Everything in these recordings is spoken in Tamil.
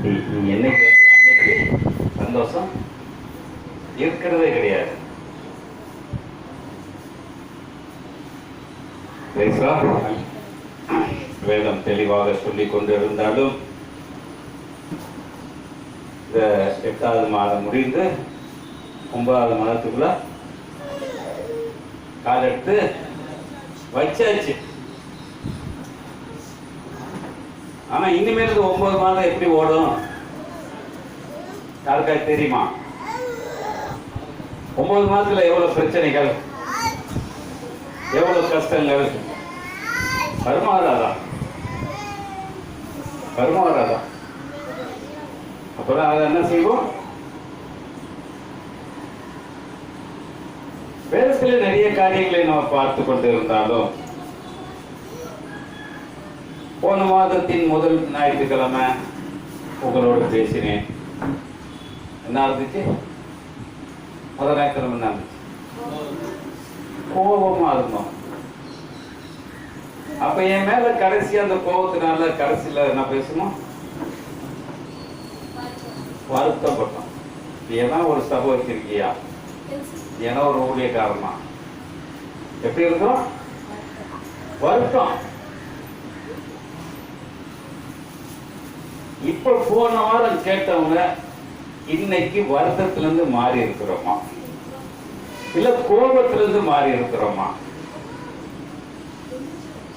நீ என்னைக்கு அன்னைக்கு சந்தோஷம் இருக்கிறதே கிடையாது. வேதம் தெளிவாக சொல்லிக் கொண்டிருந்தாலும் இந்த 8வது மாதம் முடிந்து 9வது மாதத்துக்குள்ள கால் எடுத்து வச்சாச்சு. ஆனா இனிமேல் 9 மாதம் எப்படி ஓடும் யாருக்கா தெரியுமா? 9 மாதத்துல எவ்வளவு பிரச்சனைகள், எவ்வளவு கஷ்டங்கள் வருமாறாதா? அப்புறம் அதை என்ன செய்வோம்? வேதத்துல நிறைய காரியங்களை நம்ம பார்த்து கொண்டு இருந்தாலும் போன மாதத்தின் முதல் ஞாயிற்றுக்கிழமை உங்களோடு பேசினேன். என்ன இருந்துச்சு? முதல் ஞாயிற்றுக்கிழமை என்ன இருந்துச்சு? கோபமா இருந்தோம். அப்ப என் மேல கடைசி அந்த கோபத்தினால கடைசியில என்ன பேசணும்? வருத்தப்பட்டோம். ஏன்னா ஒரு சபை வச்சிருக்கியா, ஏன்னா ஒரு ஊழியக்காரமா, எப்படி இருக்கும்? வருத்தம். இப்ப போன வாரம் கேட்டவங்க இன்னைக்கு வருத்தத்துல இருந்து மாறி இருக்கிறோமா, இல்ல கோபத்துல இருந்து மாறி இருக்கிறோமா?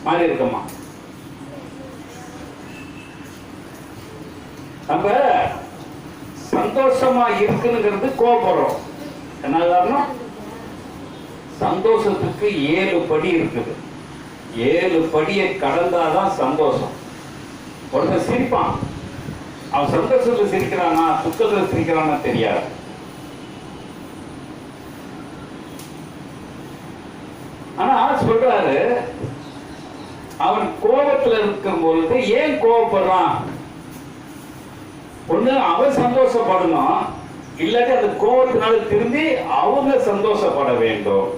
மாறி இருக்கோமா? நம்ம சந்தோஷமா இருக்குங்கிறது கோபப்படுறோம். என்ன காரணம்? சந்தோஷத்துக்கு 7 படி இருக்குது. 7 படியை கடந்தாதான் சந்தோஷம். ஒருத்தர் சிரிப்பான், அவன் சந்தோஷத்துல சிரிக்கிறானா துக்கத்துல சிரிக்கிறானா தெரியாது. ஆனா சொல்றாரு, அவன் கோபத்துல இருக்கும் பொழுது ஏன் கோபப்படுறான்? ஒண்ணு அவன் சந்தோஷப்படணும், இல்லாட்டி அந்த கோபத்தினால திரும்பி அவங்க சந்தோஷப்பட வேண்டும்.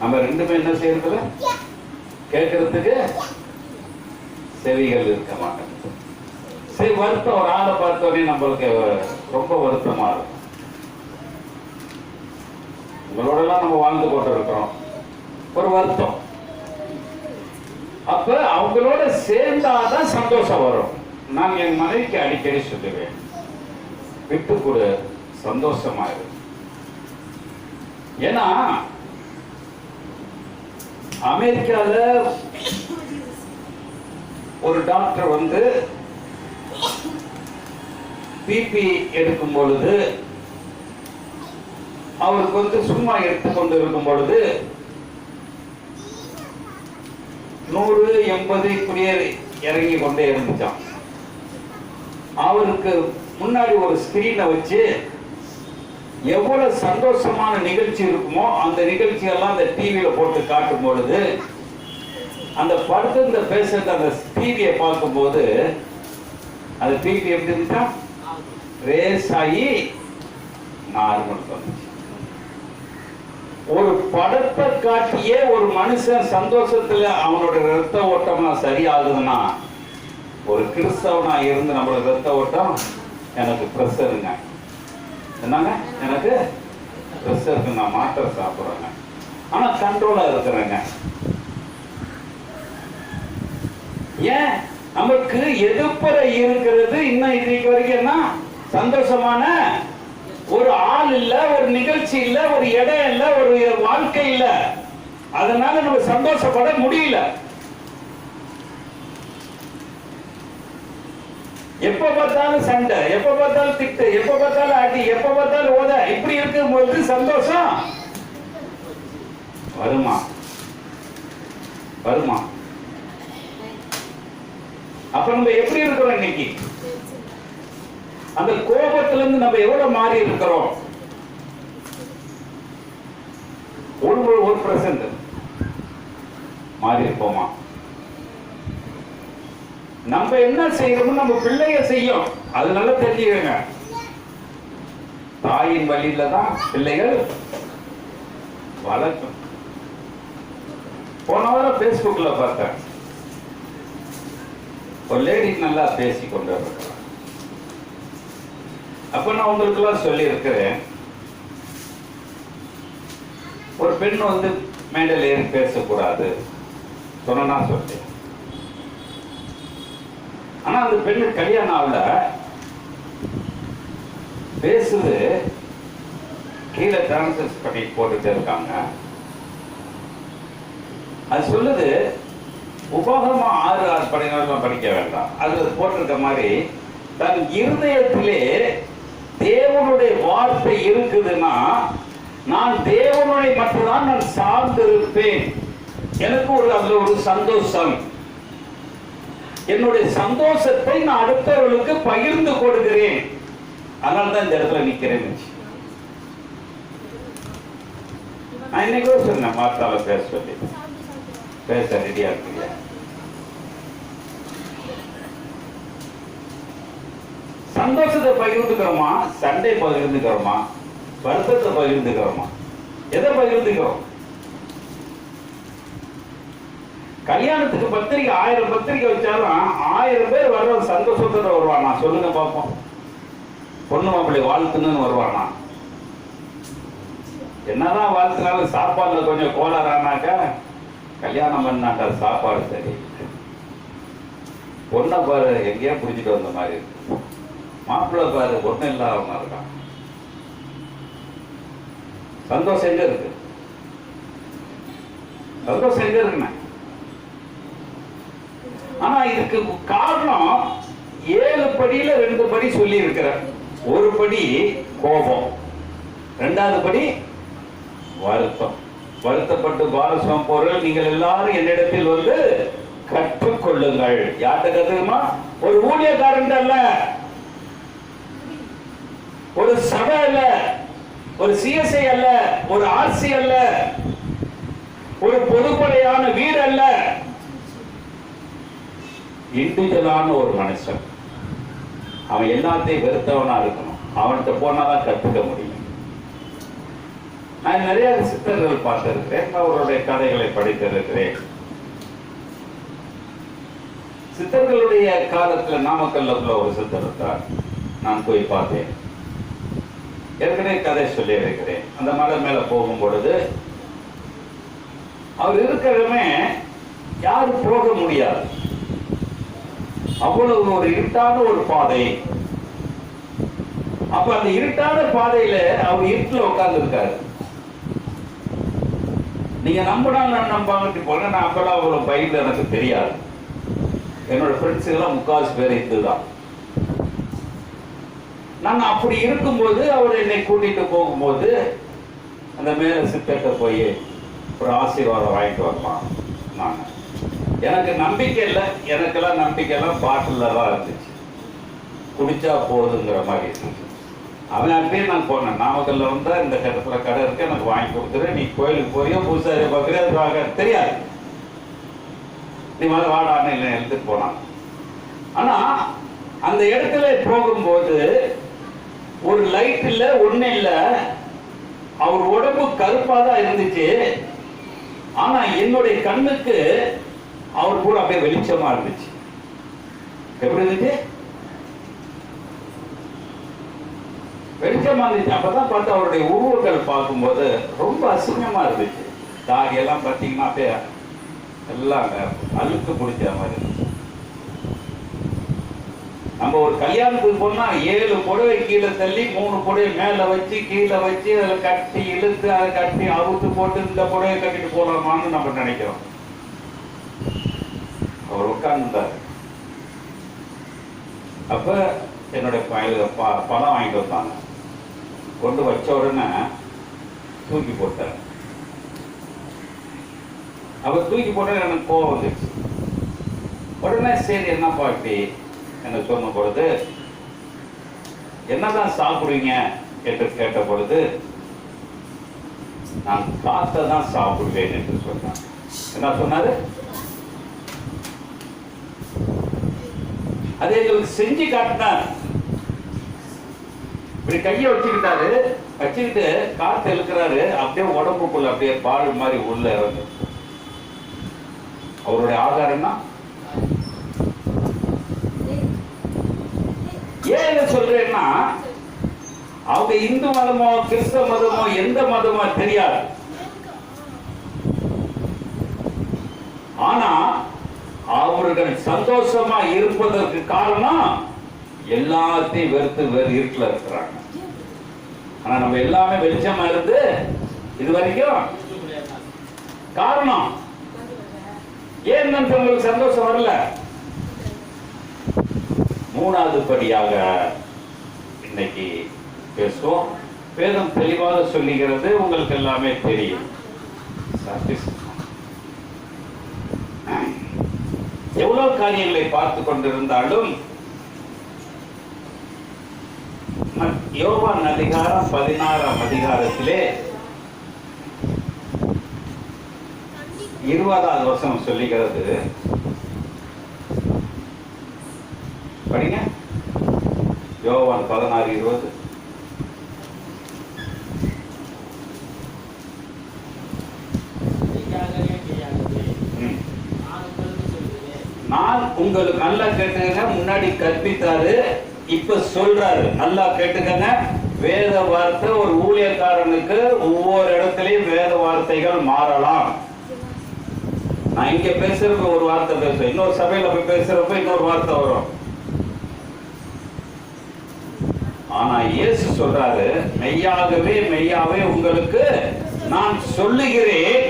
நம்ம ரெண்டுமே என்ன செய்யறதுல கேட்கறதுக்கு செவிகள் இருக்க மாட்டேங்குது. சரி, வருத்தம். ஒரு ஆளை பார்த்தோன்னே நம்மளுக்கு ரொம்ப வருத்தமா இருக்கும். உங்களோட எல்லாம் நம்ம வாழ்ந்து கொண்டு இருக்கிறோம், ஒரு வருத்தம். அப்ப அவங்களோட சேர்ந்தாதான் சந்தோஷம் வரும். நான் என் மனைவிக்கு அடிக்கடி சொல்லுவேன், விட்டு கொடு, சந்தோஷமா இரு. ஏன்னா அமெரிக்கால ஒரு டாக்டர் வந்து பிபி எடுக்கும் பொழுது, அவருக்கு வந்து சும்மா எடுத்துக்கொண்டு இருக்கும் பொழுது 100, 80 இப்படியே இறங்கி கொண்டே இருந்துச்சான். அவருக்கு முன்னாடி ஒரு ஸ்கிரீனை வச்சு எவ்வளவு சந்தோஷமான நிகழ்ச்சி இருக்குமோ அந்த நிகழ்ச்சியெல்லாம் அந்த டிவியில போட்டு காட்டும் பொழுது, அந்த படத்து இந்த பேஷண்ட் அந்த டிவியை பார்க்கும்போது அந்த டிவி எப்படி இருந்துச்சா, ரேஸ் ஆகி நார்மல் வந்துச்சு. ஒரு படத்தை காட்டியே ஒரு மனுஷன் சந்தோஷத்துல அவனோட ரத்த ஓட்டம்லாம் சரியாகுதுன்னா, ஒரு கிறிஸ்தவனா இருந்து நம்மளோட ரத்த ஓட்டம், எனக்கு பிரஷருங்க, என்னங்க எனக்கு பிரஷருக்கு நான் மாத்திரை சாப்பிட்றேங்க, ஆனா கண்ட்ரோலா இருக்கிறேங்க. ஏன்? நமக்கு எதிர்ப்புற இருக்கிறது இன்னும் இன்னைக்கு வரைக்கும் என்ன சந்தோஷமான ஒரு ஆள் இல்ல, ஒரு நிகழ்ச்சி இல்ல, ஒரு இடம் இல்ல, ஒரு வாழ்க்கை இல்ல. அதனால நம்ம சந்தோஷப்பட முடியல. எப்ப பார்த்தாலும் சண்டை, எப்ப பார்த்தாலும் திட்டு, எப்ப பார்த்தாலும் அடி, எப்ப பார்த்தாலும் ஓத, இப்படி இருக்கும்போது சந்தோஷம் வருமா? வருமா? அப்ப நம்ம எப்படி இருக்கிறோம் இன்னைக்கு? அந்த கோபத்திலிருந்து நம்ம எவ்வளவு மாறி இருக்கிறோம்? 1% மாறி இருப்போமா? நம்ம என்ன செய்யறோம்? நம்ம பிள்ளைய செய்யும். அது நல்லா தெரிஞ்சுக்கங்க. தாயின் வழியில தான் பிள்ளைகள் வளர்க்கும். போன வாரம் பேஸ்புக்ல பார்த்தேன், ஒரு லேடி நல்லா பேசி கொண்டு இருக்கலாம். அப்ப நான் உங்களுக்கெல்லாம் சொல்லி இருக்கிறேன், ஒரு பெண் வந்து மேடையில் ஏறி பேசக்கூடாது சொன்னா சொல்லிட்டேன். ஆனா அந்த பெண்ணு கல்யாணம் ஆகல, பேசுது, கீழே டிரான்ஸ்லேட் பண்ணி போட்டுட்டு இருக்காங்க. அது சொல்லுது, உபகமா 6 படிக்கலாம் படிக்க வேண்டாம். அதுல போட்டிருக்க மாதிரி தன் இருதயத்திலே தேவனுடைய வார்த்தை இருக்குதுன்னா, நான் தேவனுடைய மட்டும்தான் நான் சார்ந்திருப்பேன். எனக்கு அதுல ஒரு சந்தோஷம். என்னுடைய சந்தோஷத்தை நான் அடுத்தவர்களுக்கு பகிர்ந்து கொடுக்கிறேன். அதனால்தான் இந்த இடத்துல நிக்கிறேன். நான் இன்னைக்கு சொன்னேன், மாத்தால பேச சொல்லி பேச ரெடியா இருக்கு. சந்தோஷத்தை பகிர்ந்துக்கிறோமா, சண்டை பகிர்ந்துக்கிறோமா, வருத்தத்தை பகிர்ந்துக்கிறோமா, எதை பகிர்ந்துக்கிறோம்? கல்யாணத்துக்கு பத்திரிக்கை 1000 பத்திரிக்கை வச்சாலும் 1000 பேர் வர்ற சந்தோஷத்தோட வருவானா? சொல்லுங்க பார்ப்போம். பொண்ணு மாப்பிள்ளை வாழ்த்துன்னு வருவானா? என்னதான் வாழ்த்துனாலும் சாப்பாடுல கொஞ்சம் கோளாறானாக்கா கல்யாணம் பண்ணாக்கா சாப்பாடு சரி. பொண்ணை பாரு எங்கேயா புடிச்சிட்டு வந்த மாதிரி இருக்கு, மாப்பிள்ளை பாரு ஒண்ணு இல்லாம இருக்கான். சந்தோஷம் எங்க இருக்கு? சந்தோஷம் எங்க இருக்குண்ணா? ஆனா இதுக்கு காரணம் 7 படியில 2 படி சொல்லி இருக்கிற. ஒரு படி கோபம், 2வது படி வருத்தம். வருத்தப்பட்டு பாரசம் பொருள் நீங்கள் எல்லாரும் என்னிடத்தில் வந்து கற்றுக்கொள்ளுங்கள். யார்கிட்ட கத்துக்குமா? ஒரு ஊழியக்காரன் அல்ல, ஒரு சபை அல்ல, ஒரு சிஎஸ்ஐ அல்ல, ஒரு ஆர்சி அல்ல, ஒரு பொதுப்படையான வீடு அல்ல, இண்டிவிஜுவலான ஒரு மனுஷன். அவன் எல்லாத்தையும் வெறுத்தவனா இருக்கணும். அவன்கிட்ட போனாதான் கற்றுக்க முடியும். நான் நிறைய சித்தர்கள் பார்த்திருக்கிறேன், அவருடைய கதைகளை படித்திருக்கிறேன். சித்தர்களுடைய காலத்துல நாமக்கல்ல உள்ள ஒரு சித்தர் இருந்தார், நான் போய் பார்த்தேன். ஏற்கனவே கதை சொல்லி இருக்கிறேன். அந்த மலை மேல போகும் பொழுது அவர் இருக்கிறமே யாரும் போக முடியாது. அவ்வளவு ஒரு இருட்டான ஒரு பாதை. அப்ப அந்த இருட்டான பாதையில அவர் இருட்டுல உட்கார்ந்து இருக்காரு. நீங்க நம்பினாலும் நான் நம்பாங்கட்டு போல, நான் அப்பெல்லாம் அவ்வளவு பயிர் எனக்கு தெரியாது. என்னோட ஃப்ரெண்ட்ஸ் எல்லாம் 3/4 பேர் இதுதான். நான் அப்படி இருக்கும்போது அவர் என்னை கூட்டிட்டு போகும்போது அந்த மேல சித்தட்ட போய் ஒரு ஆசீர்வாதம் வாங்கிட்டு வரலாம். நான் எனக்கு நம்பிக்கை இல்லை, எனக்கெல்லாம் நம்பிக்கை எல்லாம் பாட்டில் தான் இருந்துச்சு, குடிச்சா போதுங்கிற மாதிரி இருந்துச்சு. அவன் அப்படியே நான் போனேன், நாமக்கல்ல வந்தா இந்த இடத்துல கடை இருக்கு, எனக்கு வாங்கி கொடுத்துரு, நீ கோயிலுக்கு போறியோ பூசாரி பார்க்குறியோ அது வாங்க தெரியாது, நீ வந்து வாடான்னு இல்லை எடுத்துட்டு போனான். ஆனா அந்த இடத்துல போகும்போது ஒரு லைட் இல்லை, ஒண்ணு இல்லை, அவர் உடம்பு கருப்பா தான் இருந்துச்சு. ஆனா என்னுடைய கண்ணுக்கு அவர் கூட அப்படியே வெளிச்சமா இருந்துச்சு. எப்படி இருந்துச்சு? வெளிச்சமா இருந்துச்சு. அப்பதான் பார்த்து அவருடைய உருவங்கள் பார்க்கும்போது ரொம்ப அசிங்கமா இருந்துச்சு. தாடி எல்லாம் பார்த்தீங்கன்னா அப்படியே எல்லாம் அழுக்கு பிடிச்ச மாதிரி இருந்துச்சு. நம்ம ஒரு கல்யாணத்துக்கு போனா 7 புடவை கீழே தள்ளி 3 புடவை மேல வச்சு கீழே வச்சு அதை கட்டி இழுத்து அதை கட்டி அவுத்து போட்டு இந்த புடவை கட்டிட்டு போலாமான்னு நம்ம நினைக்கிறோம். அவர் உட்கார்ந்துட்டாரு. அப்ப என்னுடைய பணம் வாங்கிட்டு வந்தாங்க. கொண்டு வச்ச உடனே தூக்கி போட்டார். அவர் தூக்கி போட்ட எனக்கு கோபம் வந்துச்சு. உடனே சரி என்னப்பா இப்படி என்ன சொன்ன பொழுது, என்னதான் சாப்பிடுவீங்க என்று கேட்ட பொழுது, நான் காத்த தான் சாப்பிடுவேன் என்று சொன்னார். என்ன சொன்னாரு? அதை எங்களுக்கு செஞ்சு காட்டினார். இப்படி கையை வச்சுக்கிட்டாரு, வச்சுக்கிட்டு காத்து இழுக்கிறாரு, அப்படியே உடம்புக்குள்ள அப்படியே பால் மாதிரி உள்ள இறங்கு. அவருடைய ஆகாரம்னா ஏன் இதை சொல்றேன்னா, அவங்க இந்து மதமோ கிறிஸ்தவ மதமோ எந்த மதமோ தெரியாது. ஆனா அவர்கள் சந்தோஷமா இருப்பதற்கு காரணம் எல்லாத்தையும் வெறுத்து வேறு இருட்டில் இருக்கிறாங்க. ஆனா நம்ம எல்லாமே வெளிச்சமா இருந்து இது வரைக்கும் காரணம் ஏன் உங்களுக்கு சந்தோஷம் வரல? மூணாவது படியாக இன்னைக்கு பேசுவோம். வேதம் தெளிவாக சொல்லுகிறது, உங்களுக்கு எல்லாமே தெரியும். எவ்வளவு காரியங்களை பார்த்து கொண்டிருந்தாலும் யோவான் அதிகாரம் 16ஆம் அதிகாரத்திலே 20வது வசனம் சொல்லுகிறது. படிங்க. யோவான் 16:20. நான் உங்களுக்கு நல்லா கேட்டுக்கங்க, முன்னாடி கற்பித்தாரு, இப்ப சொல்றாரு, நல்லா கேட்டுக்கங்க. வேத வார்த்தை ஒரு ஊழியக்காரனுக்கு ஒவ்வொரு இடத்துலயும் வேத வார்த்தைகள் மாறலாம். நான் இங்க பேசுறப்ப ஒரு வார்த்தை பேசுவேன், இன்னொரு சபையில போய் பேசுறப்ப இன்னொரு வார்த்தை வரும். ஆனா இயேசு சொல்றாரு, மெய்யாகவே மெய்யாவே உங்களுக்கு நான் சொல்லுகிறேன்,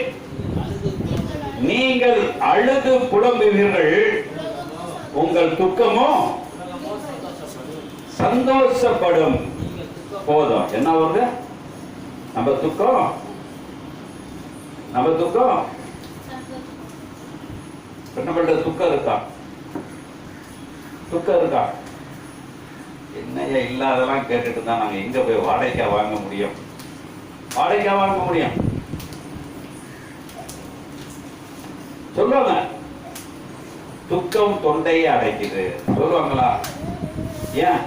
நீங்கள் அழுது புலம்புவீர்கள், உங்கள் துக்கமோ சந்தோஷப்படும். போதும். என்ன வருது? நம்ம துக்கம் என்ன பண்ற? துக்கம் இருக்கா? என்னையா இல்லாதெல்லாம் கேட்டுட்டு தான் நாங்க எங்க போய் வாடகைக்கா வாங்க முடியும்? சொல்லுவாங்க, துக்கம் தொண்டையை அடைக்குது சொல்லுவாங்களா? ஏன்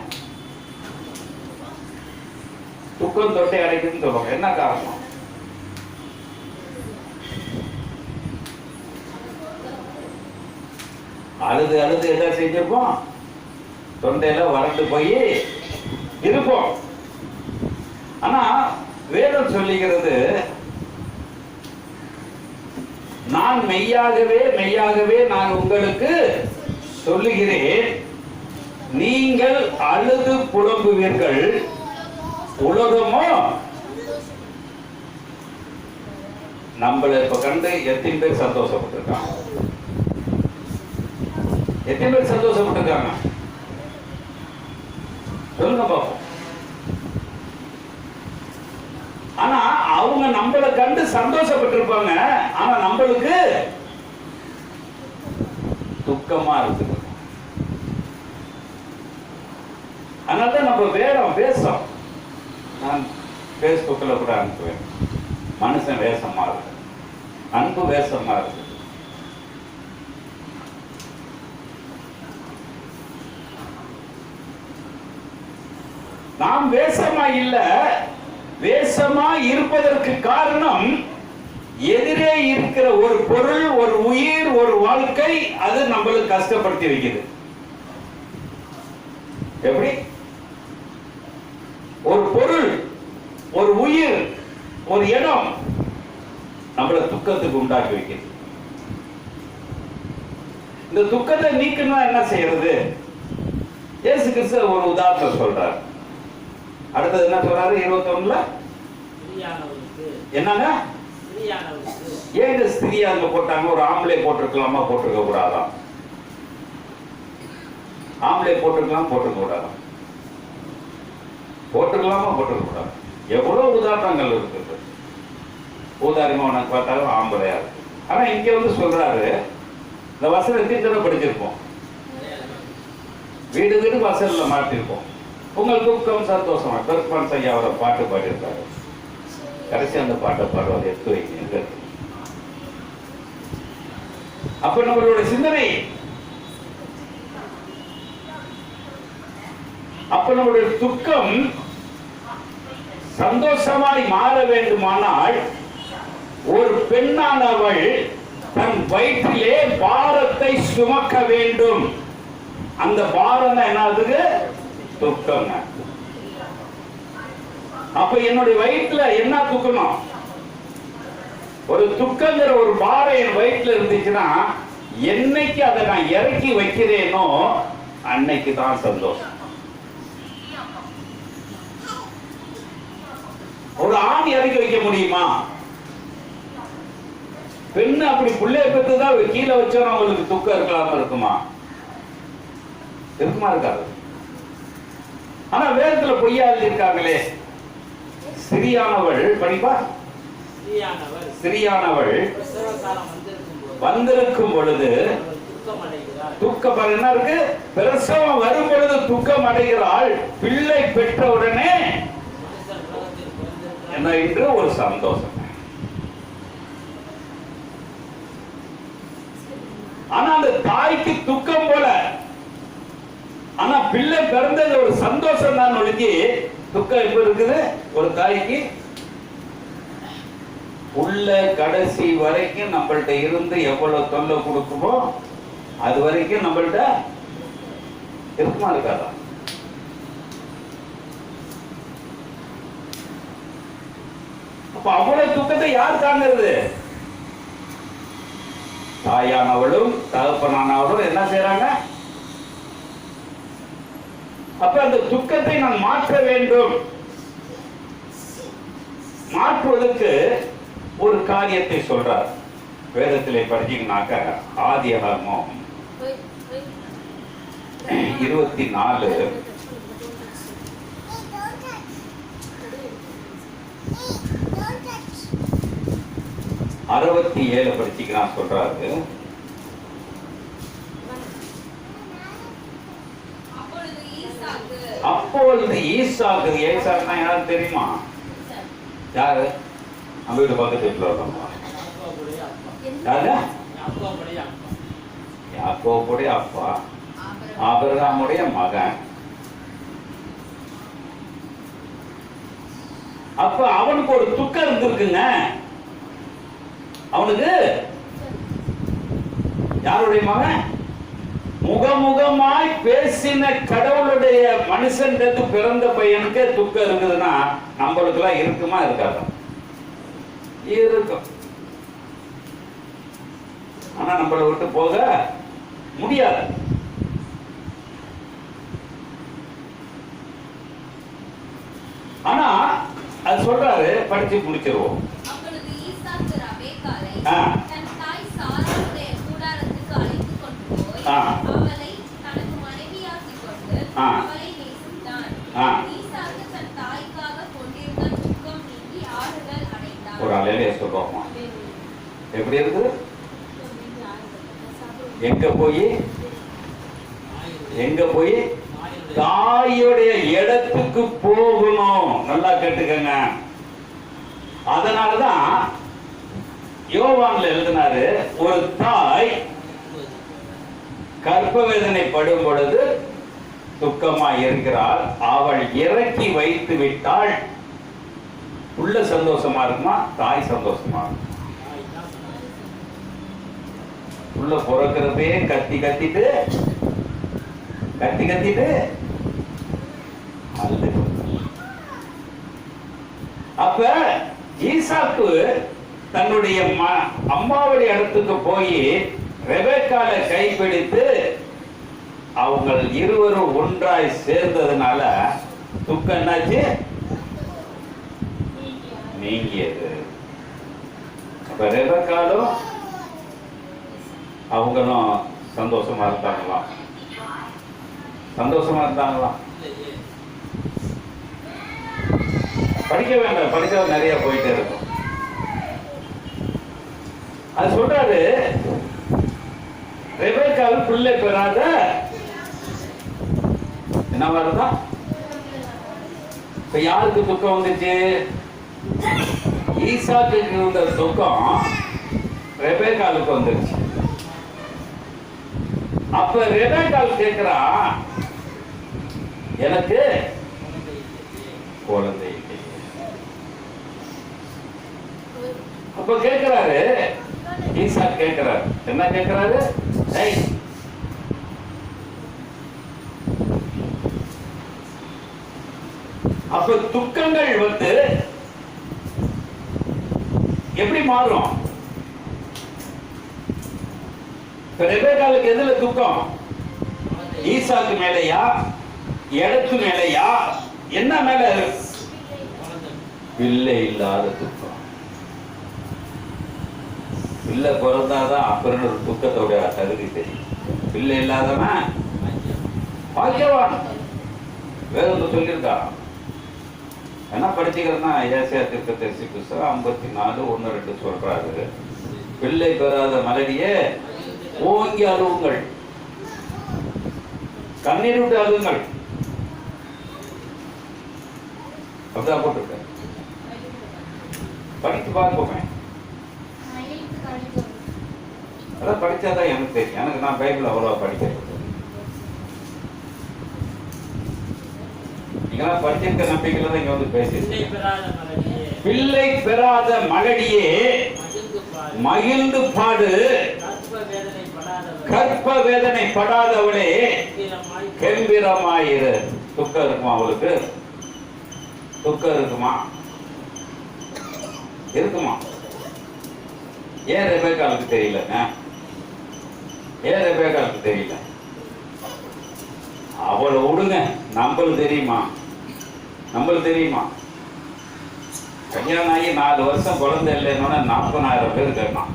துக்கம் தொண்டை அடைக்குதுன்னு சொல்லுவாங்க? என்ன காரணம்? அழுது எதை செஞ்சிருப்போம்? தொண்டையில வறண்டு போய் இருப்போம். ஆனா வேதம் சொல்லுகிறது, நான் மெய்யாகவே நான் உங்களுக்கு சொல்லுகிறேன், நீங்கள் அழுது புலம்புவீர்கள், உலகமோ நம்மளை இப்ப கண்டு எத்தனை பேர் சந்தோஷப்பட்டிருக்காங்க? சொல்லுங்க பாப்போம். ஆனா அவங்க நம்மளை கண்டு சந்தோஷப்பட்டிருப்பாங்க, ஆனா நம்மளுக்கு துக்கமா இருக்கு. அதனால்தான் நம்ம வேடம் வேஷம், நான் பேஸ்புக்கில் கூட அனுப்புவேன், மனுஷன் வேஷமா இருக்கு, அன்பு வேஷமா இருக்கு. நாம் வேஷமா இல்ல, வேஷமா இருப்பதற்கு காரணம் எதிரே இருக்கிற ஒரு பொருள், ஒரு உயிர், ஒரு வாழ்க்கை, அது நம்மளுக்கு கஷ்டப்படுத்தி வைக்குது. எப்படி? ஒரு பொருள், ஒரு உயிர், ஒரு இடம் நம்மள துக்கத்துக்கு உண்டாக்கி வைக்குது. இந்த துக்கத்தை நீக்கணும் என்ன செய்யறது? இயேசு கிறிஸ்து ஒரு உதாரணம் சொல்றார். அடுத்தது என்ன சொல்றாரு? 21ல என்னங்க? ஏன் ஸ்திரியா அங்க போட்டாங்க? ஒரு ஆம்பளை போட்டிருக்கலாமா? போட்டிருக்க கூடாதான்? ஆம்பளை போட்டிருக்கலாம், போட்டிருக்க கூடாதான்? போட்டிருக்கலாமா? போட்டிருக்க கூடாது? எவ்வளவு உதாரணங்கள் இருக்குது. உதாரணமா உனக்கு பார்த்தாலும் ஆம்பளையா இருக்கு. ஆனா இங்க வந்து சொல்றாரு, இந்த வசனத்தை தடவை படிச்சிருப்போம், வீடு வீடு வாசல்ல மாட்டிருப்போம். உங்கள் துக்கம் சந்தோஷமா பெருமான் ஐயா அவரை பாட்டு பாடியிருக்காரு. கடைசி அந்த பாட்டை பாடுவதை எடுத்து வைக்க. அப்ப நம்மளோட சிந்தனை, அப்ப நம்முடைய துக்கம் சந்தோஷமாய் மாற வேண்டுமானால் ஒரு பெண்ணானவள் தன் வயிற்றிலே பாரத்தை சுமக்க வேண்டும். அந்த பாரம் என்னது? துக்கங்க. அப்ப என்னுடைய வயிற்றுல என்ன துக்கணும்? ஒரு துக்கங்கிற ஒரு பாரம் என் வயிற்றுல இருந்துச்சுன்னா என்னைக்கு அதை நான் இறக்கி வைக்கிறேனோ அன்னைக்கு தான் சந்தோஷம். ஒரு ஆண் இறக்கி வைக்க முடியுமா? பெண்ணு அப்படி பிள்ளைய பெற்றுதான் கீழே வச்சோம் அவங்களுக்கு துக்கம் இருக்கலாம இருக்குமா? இருக்குமா? இருக்காது. ஆனா வேதத்துல பொய்யா எழுதியிருக்காங்களே, சிறியானவள் படிப்பா, சிறியானவள் வந்திருக்கும் பொழுது துக்கம் என்ன இருக்கு? பிரசவம் வரும் பொழுது துக்கம் அடைகிறாள், பிள்ளை பெற்றவுடனே என்ன என்று ஒரு சந்தோஷம். ஆனா அந்த தாய்க்கு துக்கம் போல, ஆனா பிள்ளை பிறந்தது ஒரு சந்தோஷம் தான் ஒழிஞ்சு துக்கம் எப்ப இருக்குது? ஒரு தாய்க்கு உள்ள கடைசி வரைக்கும் நம்மள்ட்ட இருந்து எவ்வளவு தொல்லை கொடுக்குமோ அது வரைக்கும் நம்மள்ட்ட இருக்குமா இருக்காதா? அப்ப அவ்வளவு துக்கத்தை யார் தாங்கிறது? தாயானவளும் தகப்பனானவளும் என்ன செய்யறாங்க? அப்ப அந்த துக்கத்தை நான் மாற்ற வேண்டும். மாற்றுவதற்கு ஒரு காரியத்தை சொல்றார். வேதத்திலே படிச்சீங்கன்னாக்க ஆதியாகமம் 24 67 படிச்சீங்கன்னா சொல்றாரு, அப்பொழுது ஈசாக்கு, ஏசாக்குனா யாரு தெரியுமா? யாரு? நம்ம வீட்டு பக்கத்து வீட்டுல இருக்கோம். யாரு? யாக்கோபுடைய அப்பா, ஆபிரகாமுடைய மகன். அப்ப அவனுக்கு ஒரு துக்கம் இருந்திருக்குங்க. அவனுக்கு யாருடைய மகன்? முகமுகமாய் பேசின கடவுளுடைய மனுஷன் பிறந்த பையனுக்கு துக்கம் இருக்குதுன்னா நம்மளுக்கு எல்லாம் இருக்குமா இருக்காதா? இருக்கும். ஆனா நம்மளை விட்டு போக முடியாது. ஆனா அது சொல்றாரு, படிச்சு முடிச்சிருவோம். ஒரு அலையில சொல்றோமா? எப்படி இருக்கு? எங்க போய் தாயுடைய இடத்துக்கு போகணும். நல்லா கேட்டுக்கங்க. அதனாலதான் யோவான்ல எழுதினாரு, ஒரு தாய் கர்ப்ப வேதனை படும் பொழுது துக்கமா இருக்கிறாள், அவள் இறக்கி வைத்து விட்டாள். உள்ள சந்தோஷமா இருக்குமா? தாய் சந்தோஷமா இருக்கும். உள்ள பிறக்கிறதே கத்தி கத்திட்டு அப்ப ஈசாக்கு தன்னுடைய அம்மாவுடைய இடத்துக்கு போய் ரெபெக்கால கைப்பிடித்து அவங்க இருவரும் ஒன்றாய் சேர்ந்ததுனால துக்கம் என்னாச்சு? நீங்கியது. அப்ப ரெபெக்காலும் அவங்களும் சந்தோஷமா இருந்தாங்களாம். படிக்க வேண்டாம், படிச்சா நிறைய போயிட்டே இருக்கும். அது சொல்றாரு, ரெபெக்காவுக்கு பிள்ளை பெறாத என்ன வருதா? இப்ப யாருக்கு துக்கம் வந்துச்சு? ஈசாக்கு இருந்த துக்கம் ரெபெக்காவுக்கு வந்துருச்சு. அப்ப ரெபெக்கால் கேட்கிறா, எனக்கு குழந்தை. அப்ப கேட்கிறாரு ஈசாக், கேட்கிறாரு என்ன கேட்கிறாரு? அப்ப துக்கங்கள் எப்படி மாறும்? ரெபேக்காளுக்கு எதுல துக்கம்? ஈசாக்கு மேலையா, இடத்து மேலையா, என்ன மேல? பிள்ளை இல்லாத துக்கம். பிள்ளை பிறந்தாதான் அப்புறம் ஒரு துக்கத்தோட தகுதி தெரியும். பிள்ளை இல்லாதவன் பாக்கியவான். வேதத்தை சொல்லியிருக்கா. என்ன படிச்சுக்கிறதுனா ஏசாயா தீர்க்கதரிசி புத்தகம் 54:1-2 சொல்றாரு, பிள்ளை பெறாத மலடியே ஓங்கி அழுவுங்கள், கண்ணீர் விட்டு அழுவுங்கள். அப்படிதான் போட்டிருக்க. படித்து பார்ப்போமே. அதான் படிச்சாதான் எனக்கு தெரியும். எனக்கு நான் பைபிள் அவ்வளவா படிக்கிறது. நீங்களாம் படிச்சிருக்க நம்பிக்கையில தான் இங்க வந்து பேசி, பிள்ளை பெறாத மலடியே மகிழ்ந்து பாடு, கற்ப வேதனை படாதவளே கெம்பீரமாயிரு. துக்கம் இருக்குமா அவளுக்கு? துக்கம் இருக்குமா? இருக்குமா? ஏன் ரெபேக்காளுக்கு தெரியலங்க? ஏன் ரெபேக்காளுக்கு தெரியல? அவளை விடுங்க, நம்மளுக்கு தெரியுமா? நம்மளுக்கு தெரியுமா? கல்யாணம் ஆகி 4 வருஷம் குழந்தை இல்லைன்னா 40,000 பேர் கேட்கலாம்.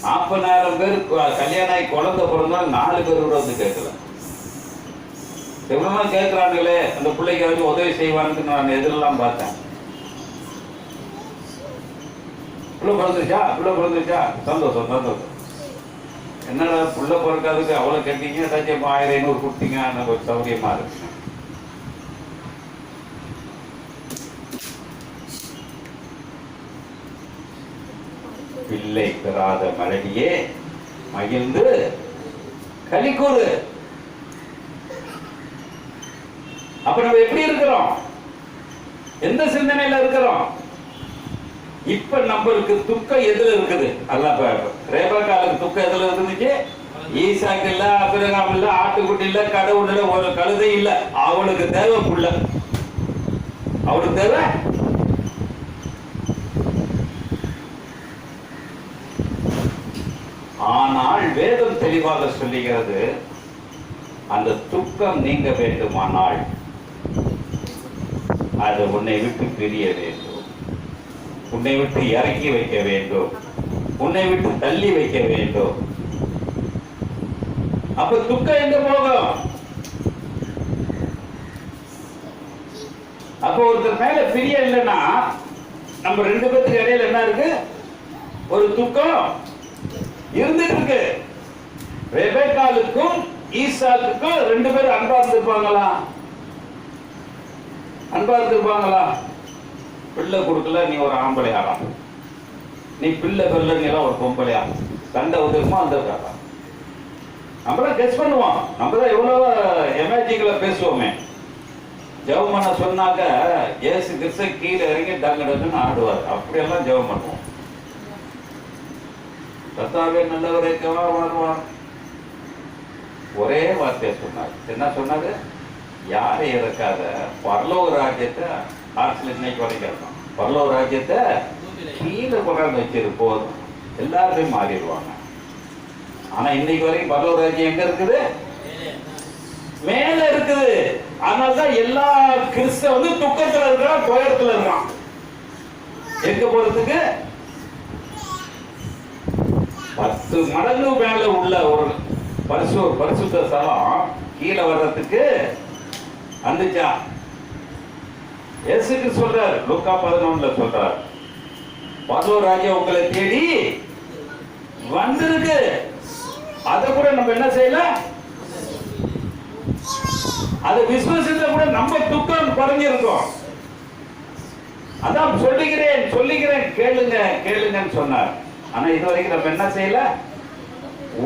40,000 பேர் கல்யாணம் ஆகி குழந்தை பிறந்தாலும் 4 பேர் கூட வந்து கேட்கல. எவ்வளவு கேட்கிறாங்களே, அந்த பிள்ளைக்கு வந்து உதவி செய்வான்னு நான் எதிரெல்லாம் பார்த்தேன். புள்ள பிறந்துச்சா சந்தோஷம் சந்தோஷம். என்னடா புள்ள பிறக்காதுக்கு அவ்வளவு கேட்டீங்க, ஏதாச்சும் 1000-500 கொடுத்தீங்க, ஒரு சௌகரியமா இருக்கு. பிள்ளை பெறாத மலடியே மகிழ்ந்து களி கூறு. அப்ப நம்ம எப்படி இருக்கிறோம்? எந்த சிந்தனையில இருக்கிறோம்? இப்ப நம்மளுக்கு துக்கம் எதுல இருக்குது? அதான் ரேபேக்காளுக்கு துக்கம் எதுல இருந்துச்சு? ஈசாக்கு இல்ல, ஆபிரகாம் இல்ல, ஆட்டுக்குட்டி இல்ல, கடவுள் இல்ல, ஒரு கழுதை இல்ல. அவளுக்கு தேவை புள்ள. அவளுக்கு தேவை ஆனால் வேதம் தெளிவாக சொல்லுகிறது, அந்த துக்கம் நீங்க வேண்டுமானால் அது உன்னை விட்டு பிரிய வேண்டும், உன்னை விட்டு இறக்கி வைக்க வேண்டும், உன்னை விட்டு தள்ளி வைக்க வேண்டும். அப்ப துக்கம் எங்க போகும்? அப்ப ஒருத்தர் மேல பிரிய இல்லைன்னா நம்ம 2 பேருக்கு இடையில என்ன இருக்கு? ஒரு துக்கம் இருந்துட்டு இருக்கு. ரெபேக்காளுக்கும் ஈசாக்குக்கும் 2 பேரும் அன்பா இருந்திருப்பாங்களா? அன்பா இருந்திருப்பாங்களா? பிள்ளை கொடுக்கல, நீ ஒரு ஆம்பளையாரா, நீ பிள்ளை பெறல, நீ எல்லாம் ஒரு பொம்பளையா, சண்டை உதவுமா வந்திருக்காரா? நம்மளாம் கெஸ் பண்ணுவோம். நம்ம தான் எவ்வளவு எமேஜிங்ல பேசுவோமே. ஜெபம் பண்ண சொன்னாக்க ஏசு கிறிஸ்து கீழே இறங்கி டங்குன்னு ஆடுவார். அப்படியெல்லாம் ஜெபம் பண்ணுவோம். கர்த்தாவே நல்லவரே வருவார். ஒரே வார்த்தையை சொன்னார். என்ன சொன்னாரு? யாரை இறக்காத பரலோக ராஜ்யத்தை, ஆட்சியில் இன்னைக்கு வரைக்கும் இருக்கும், பரலோக ராஜ்யத்தை கீழே கொண்டாந்து வச்சிரு போதும், எல்லாருமே மாறிடுவாங்க. ஆனா இன்னைக்கு வரைக்கும் பரலோக ராஜ்யம் எங்க இருக்குது? மேல இருக்குது. அதனால்தான் எல்லா கிறிஸ்தவ வந்து துக்கத்துல இருக்கான், துயரத்துல இருக்கான். எங்க போறதுக்கு? 10 மடங்கு மேல உள்ள ஒரு பரிசுத்த ஸ்தலம் கீழே வர்றதுக்கு வந்துச்சா? இயேசுக்கு சொல்றார், லூக்கா 11 சொல்றார், பரலோக ராஜ்யம் உங்களை தேடி வந்திருக்கு. அத கூட நம்ம என்ன செய்யல? அது விசுவாசத்தை கூட நம்ம துக்கம் குறைஞ்சிருக்கோம். அதான் சொல்லுகிறேன் கேளுங்கன்னு சொன்னார். ஆனா இது வரைக்கும் நம்ம என்ன செய்யல?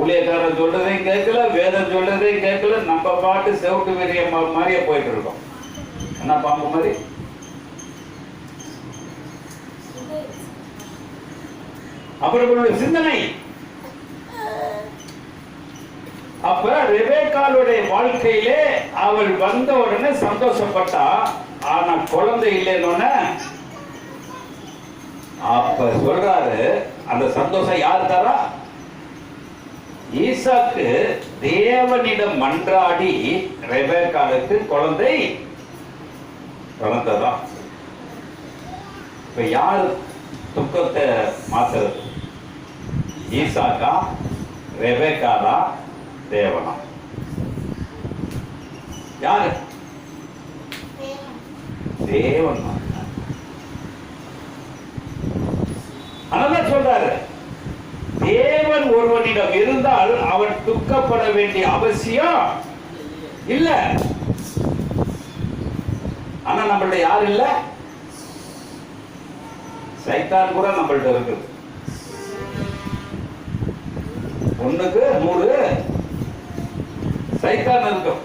ஊழியக்காரன் சொல்றதையும் கேட்கல, வேதம் சொல்றதையும் கேட்கல. நம்ம பாட்டு செவுட்டு வெறிய மாதிரியே போயிட்டு இருக்கோம். என்ன பாம்பு மாதிரி? அப்புறம் சிந்தனை. அப்ப ரெபேக்காளுடைய வாழ்க்கையிலே அவள் வந்த உடனே சந்தோஷப்பட்டா. ஆனா குழந்தை இல்லைன்னு அப்ப சொல்றாரு, அந்த சந்தோஷம் யார் தரா? ஈசாக்கு தேவனிடம் மன்றாடி ரெபெக்காளுக்கு குழந்தை பிறந்ததான். இப்ப யார் துக்கத்தை மாத்துறது? ஈசாக்கா, ரெபெக்காளா, தேவனா? யாரு? தேவன். அதனால சொல்றாரு, தேவன் ஒருவனிடம் இருந்தால் அவன் துக்கப்பட வேண்டிய அவசியம் இல்ல. ஆனா நம்மள்ட்ட யாரு இல்ல? சைத்தான் கூட நம்மள்ட்ட இருக்குது. 1க்கு 100 சைத்தான் இருக்கும்.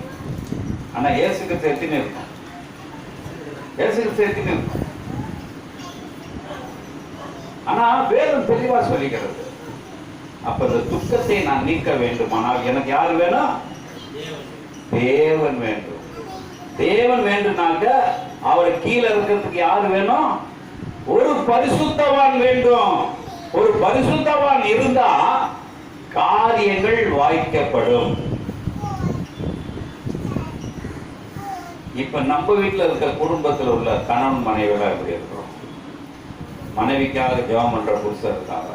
ஆனா இயேசுக்கு சேர்த்துன்னு இருக்கும். இயேசுக்கு சேர்த்துன்னு இருக்கும். ஆனா வேதம் தெளிவா சொல்லிக்கிறது, அப்ப இந்த துக்கத்தை நான் நீக்க வேண்டுமானால் எனக்கு யார் வேணும்? தேவன் வேண்டும். தேவன் வேண்டும்னாக்க அவர் கீழே இருக்கிறதுக்கு யார் வேணும்? ஒரு பரிசுத்தவான் வேண்டும். ஒரு பரிசுத்தவான் இருந்தா காரியங்கள் வாய்க்கப்படும். இப்ப நம்ம வீட்டுல இருக்க குடும்பத்தில் உள்ள கணவன் மனைவியெல்லாம் எப்படி இருக்கிறோம்? மனைவிக்காக ஜெபம் பண்ற புருஷன் இருக்காங்க,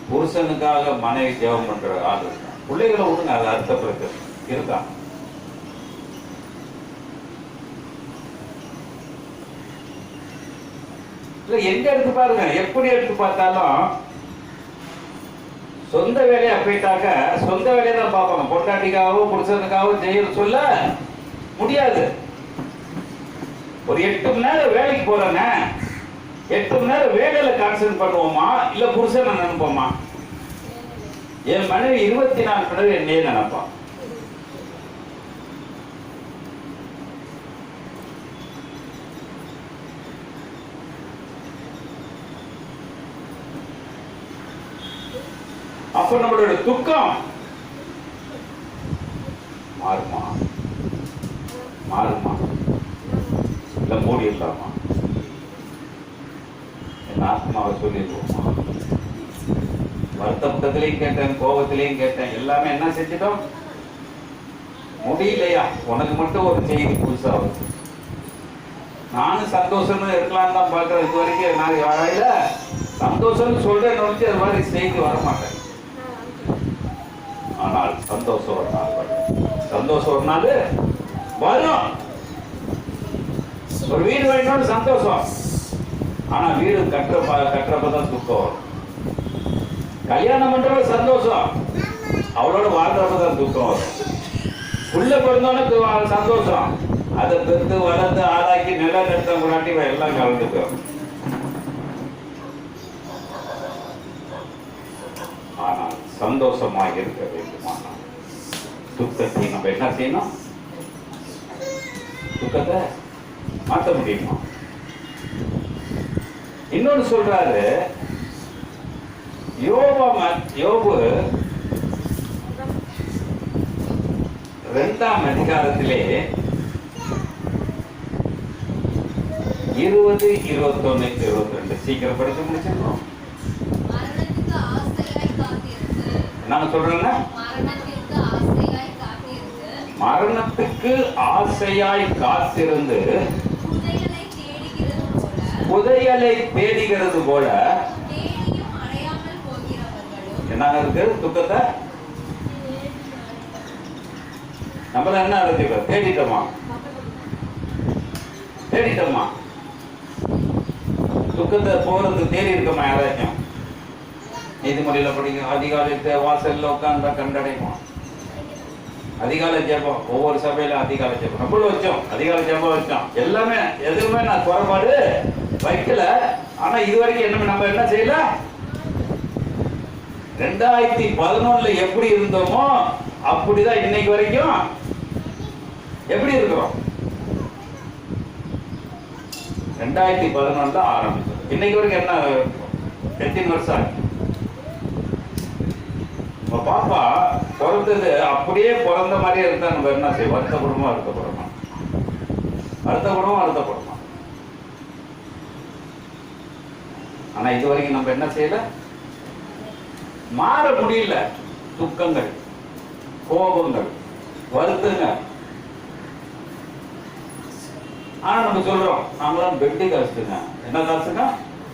புருஷனுக்காக மனைவி ஜெபம் பண்ற ஆள் இருக்காங்க. பிள்ளைகளை விடுங்க, அது அர்த்தப்படுத்து இருக்காங்க. எங்க எடுத்து பாருங்க, எப்படி எடுத்து பார்த்தாலும் சொந்த வேலையை போயிட்டாக்க சொந்த வேலையை தான் பார்க்கணும். பொண்டாட்டிக்காகவும் புருஷனுக்காகவும் செய்ய சொல்ல முடியாது. ஒரு 8 மணி நேரம் வேலைக்கு போறேன்னு 8 மணி நேரம் வேலையில கான்சென்ட் பண்ணுவோமா, இல்ல புருஷனை நினைப்போமா? என் மனைவி 24 மணி நேரம் என்னையே நினைப்பான். அப்ப நம்மளோட துக்கம் மாறுமா? மாறுமா? இல்ல மூடிடலாமா? என் ஆத்மாவை சொல்லிடுவோமா? வருத்தத்திலையும் கேட்டேன், கோபத்திலையும் கேட்டேன், எல்லாமே என்ன செஞ்சிட்டோம்? முடியலையா? உனக்கு மட்டும் ஒரு செய்தி புதுசா வருது. நானும் சந்தோஷம் இருக்கலாம்னு தான் பார்க்கிறேன். இது வரைக்கும் நான் வாழையில சந்தோஷம்னு சொல்றேன், அது மாதிரி செய்தி வர மாட்டேன். ஆனால் சந்தோஷம் ஒரு நாள் வரும். சந்தோஷம் ஒரு நாள் வரும். ஒரு வீடு வேணும்னு சந்தோஷம், ஆனா வீடு கட்டுறப்பதான் துக்கம் வரும். கல்யாணம் பண்றப்ப சந்தோஷம், அவளோட வாழ்றப்பதான் துக்கம் வரும். உள்ள பிறந்தோன்னு சந்தோஷம், அதை பெற்று வளர்ந்து ஆளாக்கி நில நிறுத்த முன்னாடி எல்லாம் கலந்து போயிடும். ஆனால் சந்தோஷமாக இருக்க வேண்டுமானால் துக்கத்தை நம்ம என்ன செய்யணும்? துக்கத்தை மாற்ற முடியுமா? இன்னொன்னு சொல்றாரு, யோபு 2ஆம் அதிகாரத்திலே 20, 21, 22 சீக்கிரம் படிச்சு முடிச்சிருக்கோம். என்ன சொல்றேன்னா, மரணத்துக்கு ஆசையாய் காத்திருந்து புதையலை தேடுகிறது போல என்ன இருக்கு? துக்கத்தை நம்மள என்ன இருக்கு? தேடிட்டோமா? தேடிட்டோமா? துக்கத்தை போறது தேடி இருக்கோமா? யாராச்சும் நீதிமொழியில படிக்கும், அதிகாலை வாசல்ல உட்கார்ந்தா கண்டடையுமா? அதிகாலை ஜெபம், ஒவ்வொரு சபையில அதிகாலை ஜெபம் நம்மளும் வச்சோம், அதிகாலை ஜெபம் வச்சோம். எல்லாமே எதுவுமே நான் குறைபாடு வைக்கல. ஆனா இது வரைக்கும் நம்ம என்ன செய்யல? 2011 எப்படி இருந்தோமோ அப்படிதான் இன்னைக்கு வரைக்கும் எப்படி இருக்கிறோம்? 2011 தான் ஆரம்பிச்சோம். இன்னைக்கு வரைக்கும் என்ன எத்தனை வருஷம் ஆச்சு? பாப்பா பிறந்தது அப்படியே பிறந்த மாதிரியே இருந்தா நம்ம என்ன செய்ய? வருத்தப்படுமா? இருக்க போறோமா? வருத்தப்படுமா. ஆனா இது வரைக்கும் நம்ம என்ன செய்யல, மாற முடியல. துக்கங்கள், கோபங்கள், வருத்தங்கள். ஆனா நம்ம சொல்றோம் நாங்களாம் பெட்டி காசுங்க. என்ன காசுங்க?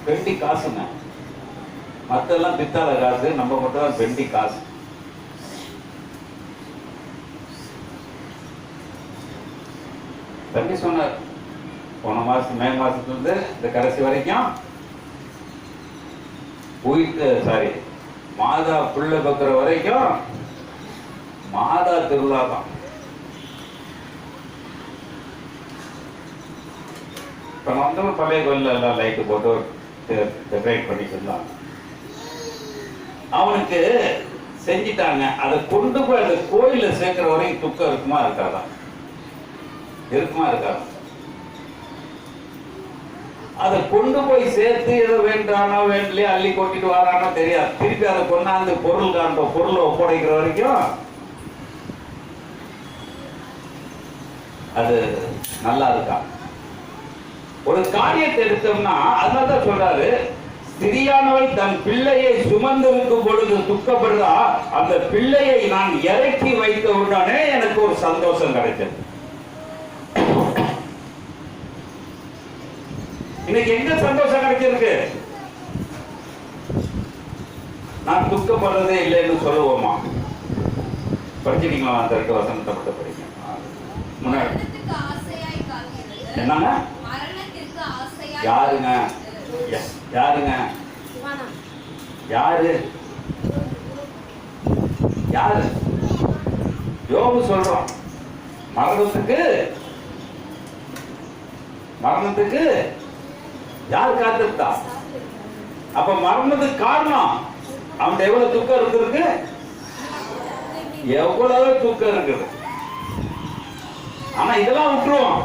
பெட்டி காசுங்க. மத்தெல்லாம் பித்தாள காசு, நம்ம மட்டும் தான் பெட்டி காசு. தம்பி சொன்னார் போன மாசம் மே மாசத்துல இருந்து இந்த கடைசி வரைக்கும் மாதா புள்ள பக்கிற வரைக்கும் மாதா திருவிழா தான். இப்ப வந்து பழைய கோயில்ல எல்லாம் லைட்டு போட்டு டெக்கரேட் பண்ணிட்டு இருந்தாங்க. அவனுக்கு செஞ்சிட்டாங்க. அதை கொண்டு போய் அந்த கோயில சேர்க்கிற வரைக்கும் துக்கம் இருக்குமா இருக்காதா? இருக்காது. அதை கொண்டு போய் சேர்த்து ஏதோ வேண்டானோ வேண்டலையோ அள்ளி கொட்டிட்டு வரானோ தெரியாது. திருப்பி அதை கொண்டாந்து பொருளை ஒப்படைக்கிற வரைக்கும் அது நல்லா இருக்கா? ஒரு காரியத்தை எடுத்தோம்னா அதனால்தான் சொல்றாரு, ஸ்திரியானவள் தன் பிள்ளையை சுமந்திருக்கும் பொழுது துக்கப்படுறா, அந்த பிள்ளையை நான் இறக்கி வைத்த உடனே எனக்கு ஒரு சந்தோஷம் கிடைச்சது. இன்னைக்கு எங்க சந்தோஷம் கிடைச்சிருக்கு? நான் துக்கப்படுறதே இல்லைன்னு சொல்லுவோமா? படிச்சிட்டீங்களா? அந்த 2 வசனத்தை மட்டும் படிங்க. முன்னாடி என்னங்க? யாருங்க? யாருங்க? யாரு? யாரு? யோபு சொல்றோம் மரணத்துக்கு யார் காத்திருந்தா? அப்ப மரணத்துக்கு காரணம் அவன் எவ்வளவு துக்கம் இருக்கு, எவ்வளவு துக்கம் இருக்குது. ஆனா இதெல்லாம் விட்டுருவான்.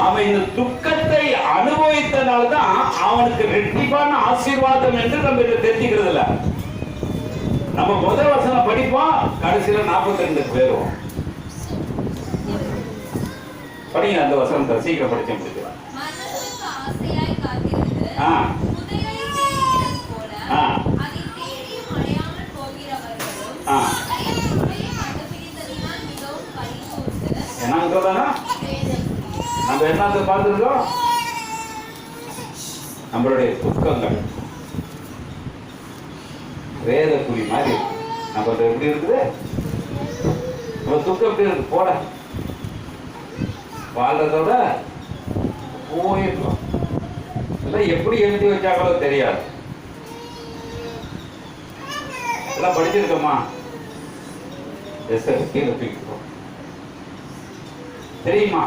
அவன் இந்த துக்கத்தை அனுபவித்தனால்தான் அவனுக்கு ரெட்டிப்பான ஆசீர்வாதம் என்று நம்ம தெரிஞ்சுக்கிறது இல்ல. நம்ம முதல் வசனம் படிப்போம், கடைசியில 42 பேருவோம். படிங்க அந்த வசனத்தை, சீக்கிரம் படிச்சு முடிக்கலாம். என்ன சொல்றாங்க? நம்ம என்னத்தை பார்த்துருக்கோம்? நம்மளுடைய துக்கங்கள் வேத குறி மாதிரி நம்ம எப்படி இருக்குது? நம்ம துக்கம் எப்படி இருக்கு? போட வாழ்றதோட போயிடலாம். இதெல்லாம் எப்படி எழுதி வச்சாங்களோ தெரியாது. இதெல்லாம் படிச்சிருக்கோமா? கீழே தூக்கிட்டோம் தெரியுமா?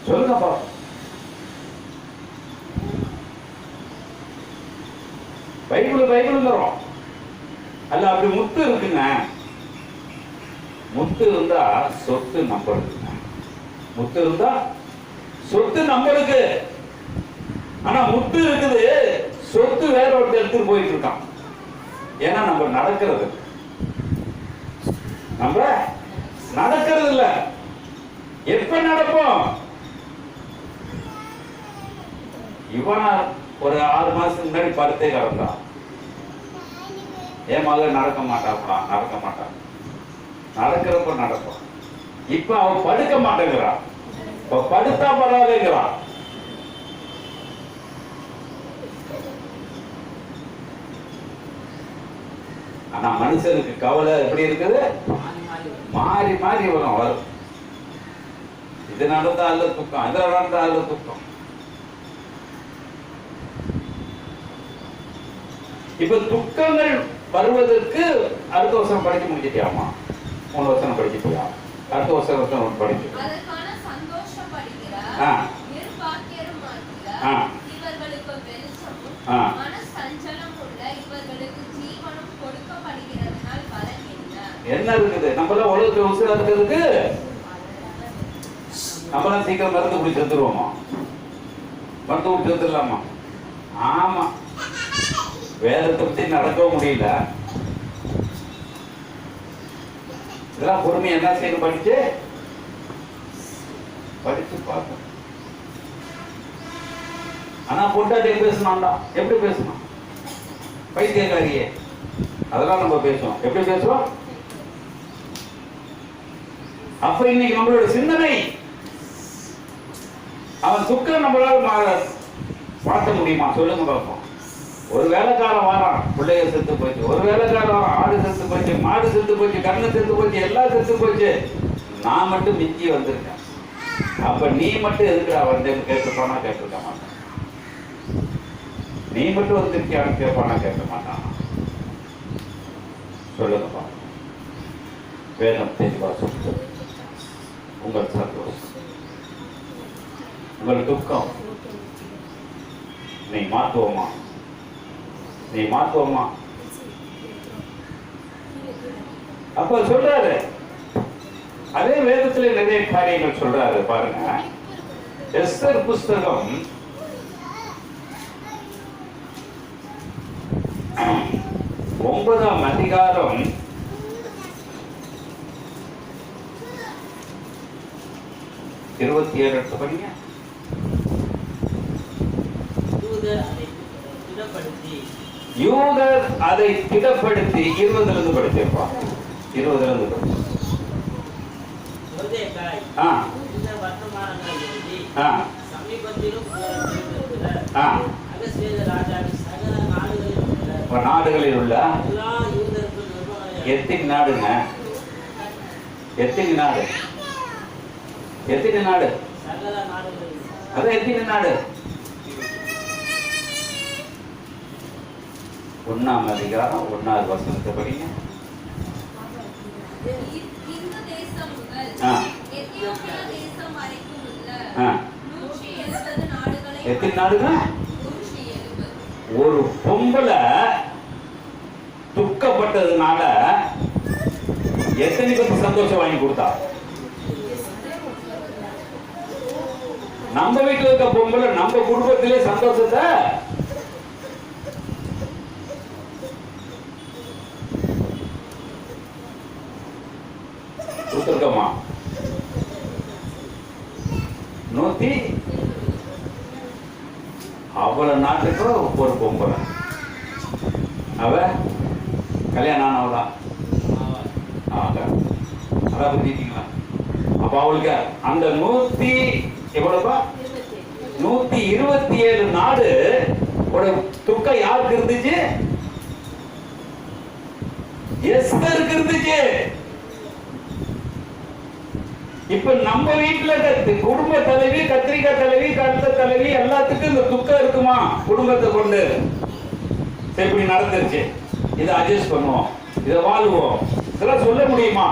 சொல்லுங்கப்பா. பைபிள் தரும் அல்ல. அப்படி முத்து இருக்குங்க. முத்து இருந்தா சொத்து நம்மளுக்கு. முத்து இருந்தா சொத்து நம்மளுக்கு. ஆனா முத்து இருக்குது, சொத்து வேற ஒருத்தர் எடுத்துட்டு போயிட்டு இருக்கான். ஏன்னா நம்ம நடக்கிறது இல்ல. எப்ப நடப்போம்? இவனா ஒரு 6 மாசத்துக்கு முன்னாடி படுத்தே கிடந்தான். என் மகன் நடக்க மாட்டான். நடக்கிறப்ப நடக்கும். இப்ப அவன் படுக்க மாட்டேங்கிறான். படுத்தா பரவாயில்லைங்கிறான். ஆனா மனுஷனுக்கு கவலை எப்படி இருக்குது? மாறி மாறி வரும். இது நடந்தா அல்ல துக்கம், இதுல நடந்தா அல்ல துக்கம். இப்ப துக்கங்கள் வருவதற்கு அடுத்த வருஷம் படிச்சு முடிச்சிட்டியாமா? 3 வருஷம் படிச்சுட்டியா? அடுத்த வருஷம் படிச்சு என்ன இருக்குது? நம்மளாம் உலகத்துல உசுரா இருக்கிறதுக்கு நம்மளாம் சீக்கிரம் மருந்து குடிச்சு வந்துருவோமா? மருந்து குடிச்சு வந்துடலாமா? ஆமா. வேதத்தை பத்தி நடக்கவும் முடியல. இதெல்லாம் பொறுமையா என்ன செய்யணும், படிச்சு பார்க்கணும். ஆனா பொண்டாட்டியை பேசணும்டா, எப்படி பேசணும்? பைத்தியக்காரியே, அதெல்லாம் நம்ம பேசுவோம். எப்படி பேசுவோம்? அப்ப இன்னைக்கு நம்மளோட சிந்தனை, அவன் துக்கம் நம்மளால மாற்ற முடியுமா? சொல்லுங்க பார்ப்போம். ஒரு வேலைக்காரன் வாரான், பிள்ளைய செத்து போச்சு. ஒரு வேலைக்காரன் வாரான், ஆடு செத்து போச்சு, மாடு செத்து போச்சு, கண்ணு செத்து போச்சு, எல்லாம் செத்து போச்சு. நான் மட்டும் மிஞ்சி வந்திருக்கேன். அப்ப நீ மட்டும் எதுக்குடா வந்தேன்னு கேட்டுப்பானா? கேட்டிருக்க மாட்டான். நீ மட்டும் வந்திருக்கியான்னு கேட்பானா? கேட்க மாட்டான். சொல்லுங்கப்பா. வேதம் தெளிவா சொல்லுங்க. உங்கள் சந்தோஷம், உங்கள் துக்கம் நீ மாற்றுவோமா? நீ மாற்றுவோமா? அப்ப சொல்றாரு. அதே வேதத்துல நிறைய காரியங்கள் சொல்றாரு பாருங்க. எஸ்தர் புஸ்தகம் 9ஆம் அதிகாரம் 27 எடுத்து படிங்க. யூதர் அதை திடப்படுத்தி 20 இருந்து படிச்சிருப்பான். 20 இருந்து படிச்சு நாடுகளில் உள்ள எத்தனை நாடுங்க? எத்தனை நாடு? எத்தனை நாடு? அதான் எத்தனை நாடு? 1ஆம் அதிகாரம் 1வது வசனத்தை படிங்க. எத்தனை நாடுங்க? ஒரு பொம்பளை துக்கப்பட்டதுனால எத்தனை பேருக்கு சந்தோஷம் வாங்கி கொடுத்தா? நம்ம வீட்டுல இருக்க பொம்பளை நம்ம குடும்பத்திலே சந்தோஷத்தை கொடுத்துருக்கோமா? 100 அவ்வளவு நாட்டுக்கு ஒரு பொம்பளை, அவ கல்யாணம் ஆனவளா? அதான் புரிஞ்சுட்டீங்களா? அப்ப அவளுக்கு அந்த 127 நாடு ஒரு துக்கம் யாருக்கு இருந்துச்சு? எஸ்தருக்கு இருந்துச்சு. இப்ப நம்ம வீட்டுல குடும்ப தலைவி, கத்திரிக்காய் தலைவி, கருத்த தலைவி, எல்லாத்துக்கும் இந்த துக்கம் இருக்குமா? குடும்பத்தை கொண்டு இப்படி நடந்துருச்சு, இதை அட்ஜஸ்ட் பண்ணுவோம், இதை வாழ்வோம், இதெல்லாம் சொல்ல முடியுமா?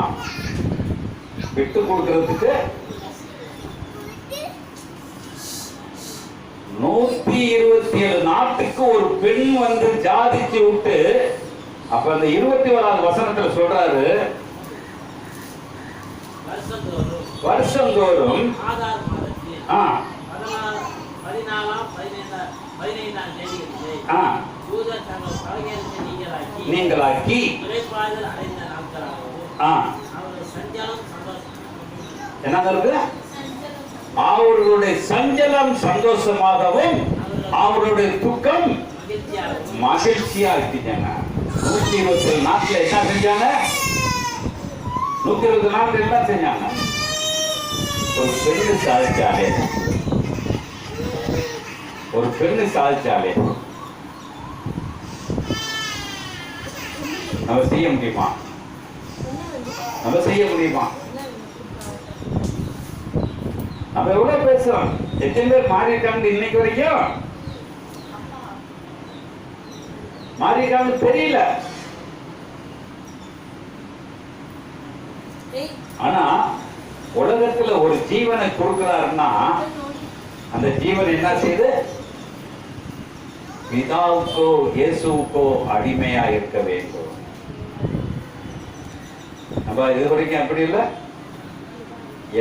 விட்டு கொடுக்கறதுக்கு 127 நாட்டுக்கு ஒரு பெண் வந்து ஜாதிச்சு விட்டு, அப்ப அந்த 21வது வசனத்துல சொல்றாரு, வருஷந்தோறும் நீங்களாக்கி என்ன இருக்கு? அவர்களுடைய சஞ்சலம் சந்தோஷமாகவும் அவருடைய துக்கம் மகிழ்ச்சியா இருக்கின்றன. 127 நாட்கள் என்ன செஞ்சாங்க? 120 நாட்கள் என்ன செஞ்சாங்க? ஒரு பெண்ணு சாதிச்சாலே, ஒரு பெண்ணு சாதிச்சாலே நம்ம செய்ய முடியுமா? நம்ம செய்ய முடியுமா? நம்ம எவ்வளவு பேசுறோம், எத்தனை பேர் மாறிட்டாங்க இன்னைக்கு வரைக்கும்? மாறிட்டாங்க தெரியல. ஆனா உலகத்துல ஒரு ஜீவனை கொடுக்கிறாருன்னா அந்த ஜீவன் என்ன செய்யுது? பிதாவுக்கோ இயேசுவுக்கோ அடிமையா இருக்க வேண்டும். நம்ம இது வரைக்கும் அப்படி இல்லை,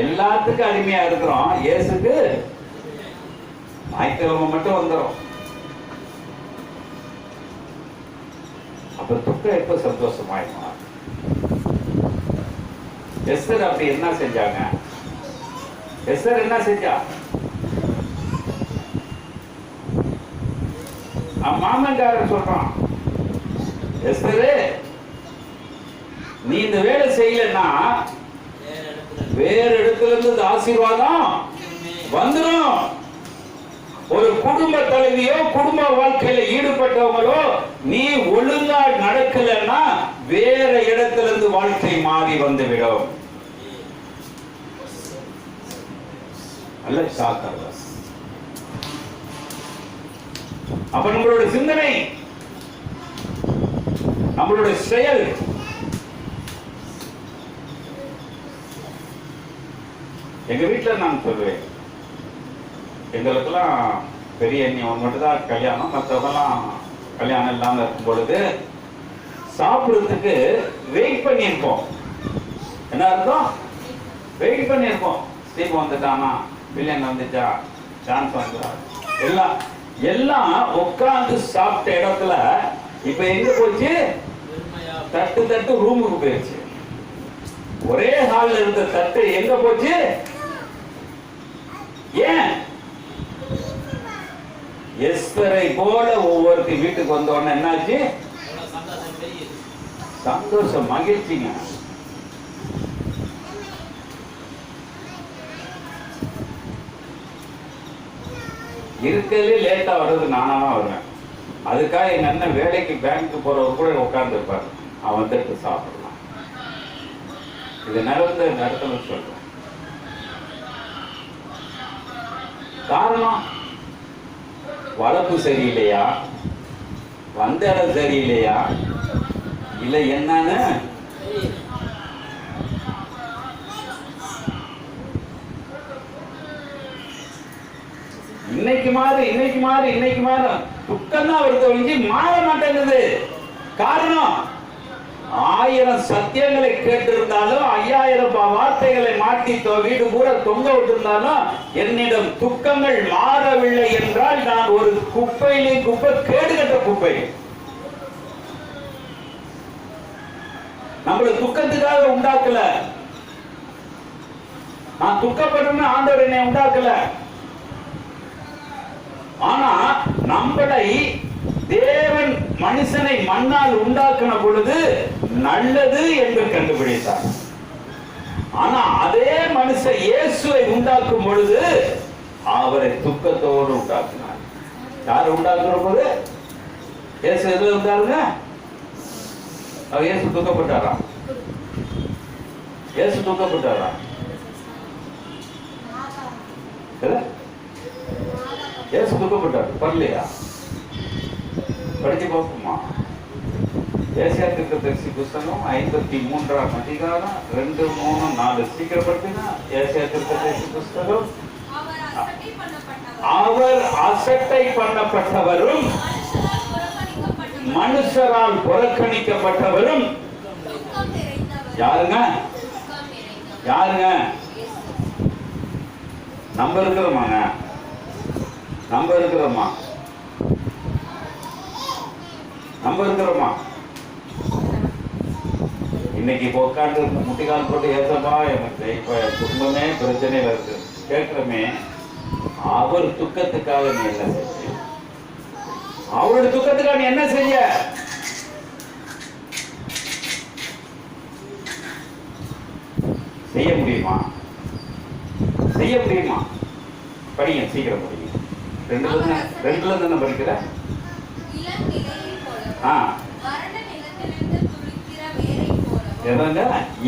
எல்லாத்துக்கும் அடிமையா இருக்கிறோம். இயேசுக்கு ஞாயிற்றுக்கிழமை மட்டும் வந்துடும். அப்ப துக்கம் எப்ப சந்தோஷமாயிருமா? எஸ்தர் அப்படி என்ன செஞ்சாங்க? எஸ்தர் என்ன செஞ்சா? மாமன்காரர் சொல்றான், எஸ்தரே நீ இந்த வேலை செய்யலன்னா வேற இடத்துல இருந்து ஆசீர்வாதம் வந்துடும். ஒரு குடும்ப தலைவியோ குடும்ப வாழ்க்கையில ஈடுபட்டவங்களோ நீ ஒழுங்கா நடக்கலன்னா வேற இடத்துல இருந்து வாழ்க்கை மாறி வந்துவிடும். அல்ல சாக்கல்ல. அப்ப நம்மளோட சிந்தனை, நம்மளுடைய செயல் எங்க வீட்டுல நான் சொல்லுவேன், எங்களுக்கெல்லாம் பெரிய எண்ணி ஒன்று மட்டும் தான் கல்யாணம், மற்றவங்கெல்லாம் கல்யாணம் இல்லாமல் இருக்கும் பொழுது சாப்பிடுறதுக்கு வெயிட் பண்ணியிருப்போம். என்ன அர்த்தம்? வெயிட் பண்ணியிருப்போம். ஸ்டீப் வந்துட்டானா, பில்லியன் வந்துச்சா, சான்ஸ் வந்துட்டா, எல்லாம் எல்லாம் உட்காந்து சாப்பிட்ட இடத்துல இப்ப எங்க போச்சு? தட்டு தட்டு ரூமுக்கு போயிடுச்சு. ஒரே ஹால்ல இருந்த தட்டு எங்க போச்சு? ஏன்? எஸ்தரை போல ஒவ்வொருத்தி வீட்டுக்கு வந்த உடனே என்னாச்சு? சந்தோஷம், மகிழ்ச்சிங்க. இருக்கிறதுலே லேட்டா வர்றது நானா தான் வருவேன். அதுக்காக எங்க அண்ணன் வேலைக்கு பேங்க்கு போறவர் கூட உட்கார்ந்து இருப்பாரு, அவன் வந்துட்டு சாப்பிடலாம். இது நடந்த நடத்தல சொல்றேன். காரணம் வளர்ப்பு சரியில்லையா, வந்த இடம் சரியில்லையா, இல்ல என்னன்னு இன்னைக்கு மாறு துக்கம் தான் வருது ஒழிஞ்சு மாற மாட்டேங்குது. காரணம் 1000 சத்தியங்களை கேட்டிருந்தாலும் 5000 வார்த்தைகளை மாட்டி வீடு பூரா தொங்க விட்டிருந்தாலும் என்னிடம் துக்கங்கள் மாறவில்லை என்றால் நான் ஒரு குப்பையிலே குப்பை, கேடுகட்ட குப்பை. நம்மள துக்கத்துக்காக உண்டாக்கல, நான் துக்கப்படணும்னு ஆண்டவர் என்னை உண்டாக்கல. ஆனா நம்மளை தேவன் மனுஷனை மண்ணால் உண்டாக்கின பொழுது நல்லது என்று கண்டுபிடித்தார். ஆனா அதே மனுஷன் இயேசுவை உண்டாக்கும் பொழுது அவரை துக்கத்தோடு உண்டாக்கினார். யார் உண்டாக்குற போது? இயேசு எதுல இருந்தாருங்க? அவர் இயேசு துக்கப்பட்டாரா? இயேசு துக்கப்பட்டாரா? இயேசு துக்கப்பட்டார், பரலையா? படிச்சு பார்ப்போமா? ஏசாயா தீர்க்கதரிசி புஸ்தகம் 53ஆம் அதிகாரம் 2, 3, 4 சீக்கிரம் படிச்சுனா. ஏசாயா தீர்க்கதரிசி புஸ்தகம். அவர் அசட்டை பண்ணப்பட்டவரும் மனுஷரால் புறக்கணிக்கப்பட்டவரும். யாருங்க? யாருங்க? நம்ம இருக்கிறோமாங்க? நம்ம இருக்கிறோமா? நம்ம இருக்கிறோமா? இன்னைக்கு இப்போ உட்காந்து முட்டிகால் போட்டு ஏசப்பா எனக்கு இப்ப குடும்பமே பிரச்சனையில இருக்கு கேட்கிறோமே, அவர் துக்கத்துக்காக நீ என்ன செஞ்ச? அவருடைய துக்கத்துக்காக நீ என்ன செய்ய? செய்ய முடியுமா? செய்ய முடியுமா? படிங்க, சீக்கிரம் படிங்க. 2ல இருந்து என்ன படிக்கிற?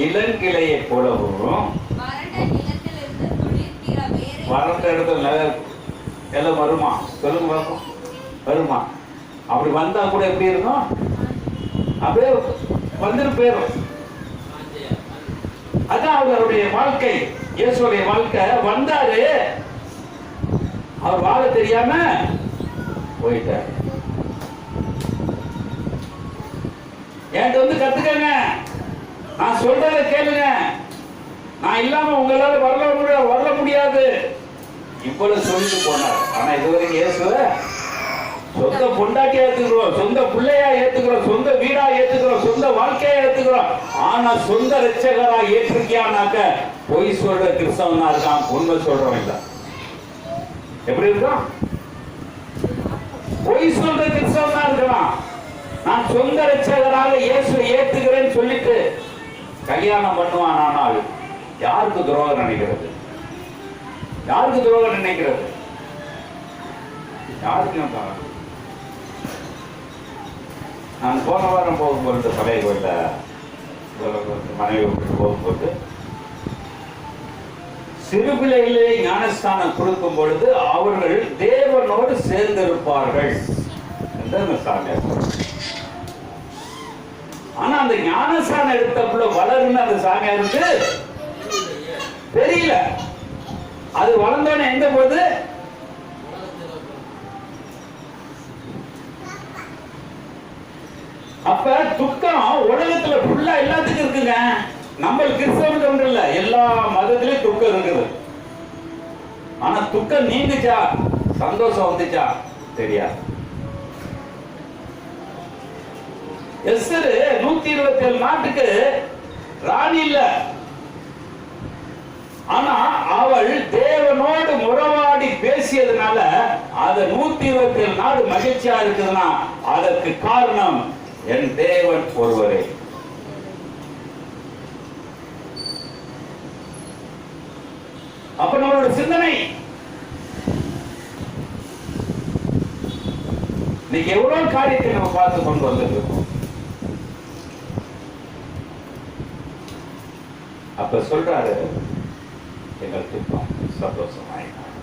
இளங்கிளையை போலவும் வறண்ட இடத்துல எல்லாம் வருமா? சொல்லுங்க பார்ப்போம். வருமா? அப்படி வந்தா கூட எப்படி இருக்கும்? அப்படியே வந்துட்டு போயிடும். அதான் அவருடைய வாழ்க்கை, இயேசுடைய வாழ்க்கை. வந்தாரு, அவர் வாழ தெரியாம போயிட்டார். என்கிட்ட வந்து கத்துக்கங்க, நான் சொல்றதை கேளுங்க. நான் இல்லாம உங்களால வரல முடியாது இவ்வளவு சொல்லிட்டு போனார். ஆனா இதுவரைக்கும் இயேசுவ சொந்த பொண்டாட்டியா ஏத்துக்கிறோம், சொந்த பிள்ளையா ஏத்துக்கிறோம், சொந்த வீடா ஏத்துக்கிறோம், சொந்த வாழ்க்கையா ஏத்துக்கிறோம். ஆனா சொந்த ரட்சகரா ஏற்றிருக்கியானாக்க பொய் சொல்ற கிறிஸ்தவனா இருக்கான், உண்மை சொல்றவன் இல்ல. எப்படி இருக்கான்? பொய் சொல்ற கிறிஸ்தவனா இருக்கலாம். நான் சொந்த ரட்சகராக இயேசுவை ஏத்துக்கிறேன்னு சொல்லிட்டு கல்யாணம் பண்ணுவான். ஆனால் யாருக்கு துரோகம் நினைக்கிறது? யாருக்கு துரோகம் நினைக்கிறது? யாருக்கும் தான். நான் போன வாரம் போகும்போது பழைய கோயில மனைவி போகும்போது சிறு பிள்ளைகளே ஞானஸ்தானம் கொடுக்கும் பொழுது அவர்கள் தேவனோடு சேர்ந்திருப்பார்கள் என்று அந்த சாமியார். ஆனா அந்த ஞானஸ்தானம் எடுத்தக்குள்ள வளருன்னு அந்த சாமியாருக்கு தெரியல. அது வளர்ந்தோன்னு எங்க போது அப்ப துக்கம் உலகத்துல ஃபுல்லா எல்லாத்துக்கும் இருக்குங்க. நம்ம கிறிஸ்தவனுக்கு ஒன்று இல்ல, எல்லா மதத்திலயும் துக்கம் இருக்குது. ஆனா துக்கம் நீங்குச்சா, சந்தோஷம் வந்துச்சா தெரியாது. எஸ்தர் 127 நாட்டுக்கு ராணி இல்ல. ஆனா அவள் தேவனோடு முறவாடி பேசியதுனால அது 127 நாடு மகிழ்ச்சியா இருக்குதுன்னா அதற்கு காரணம் என் தேவன் ஒருவரே. அப்ப நம்மளோட சிந்தனை இன்னைக்கு எவ்வளவு காரியத்தை நம்ம பார்த்து கொண்டு வந்திருக்கோம். அப்ப சொல்றாரு, எங்கள் துக்கம் சந்தோஷமாயினார்.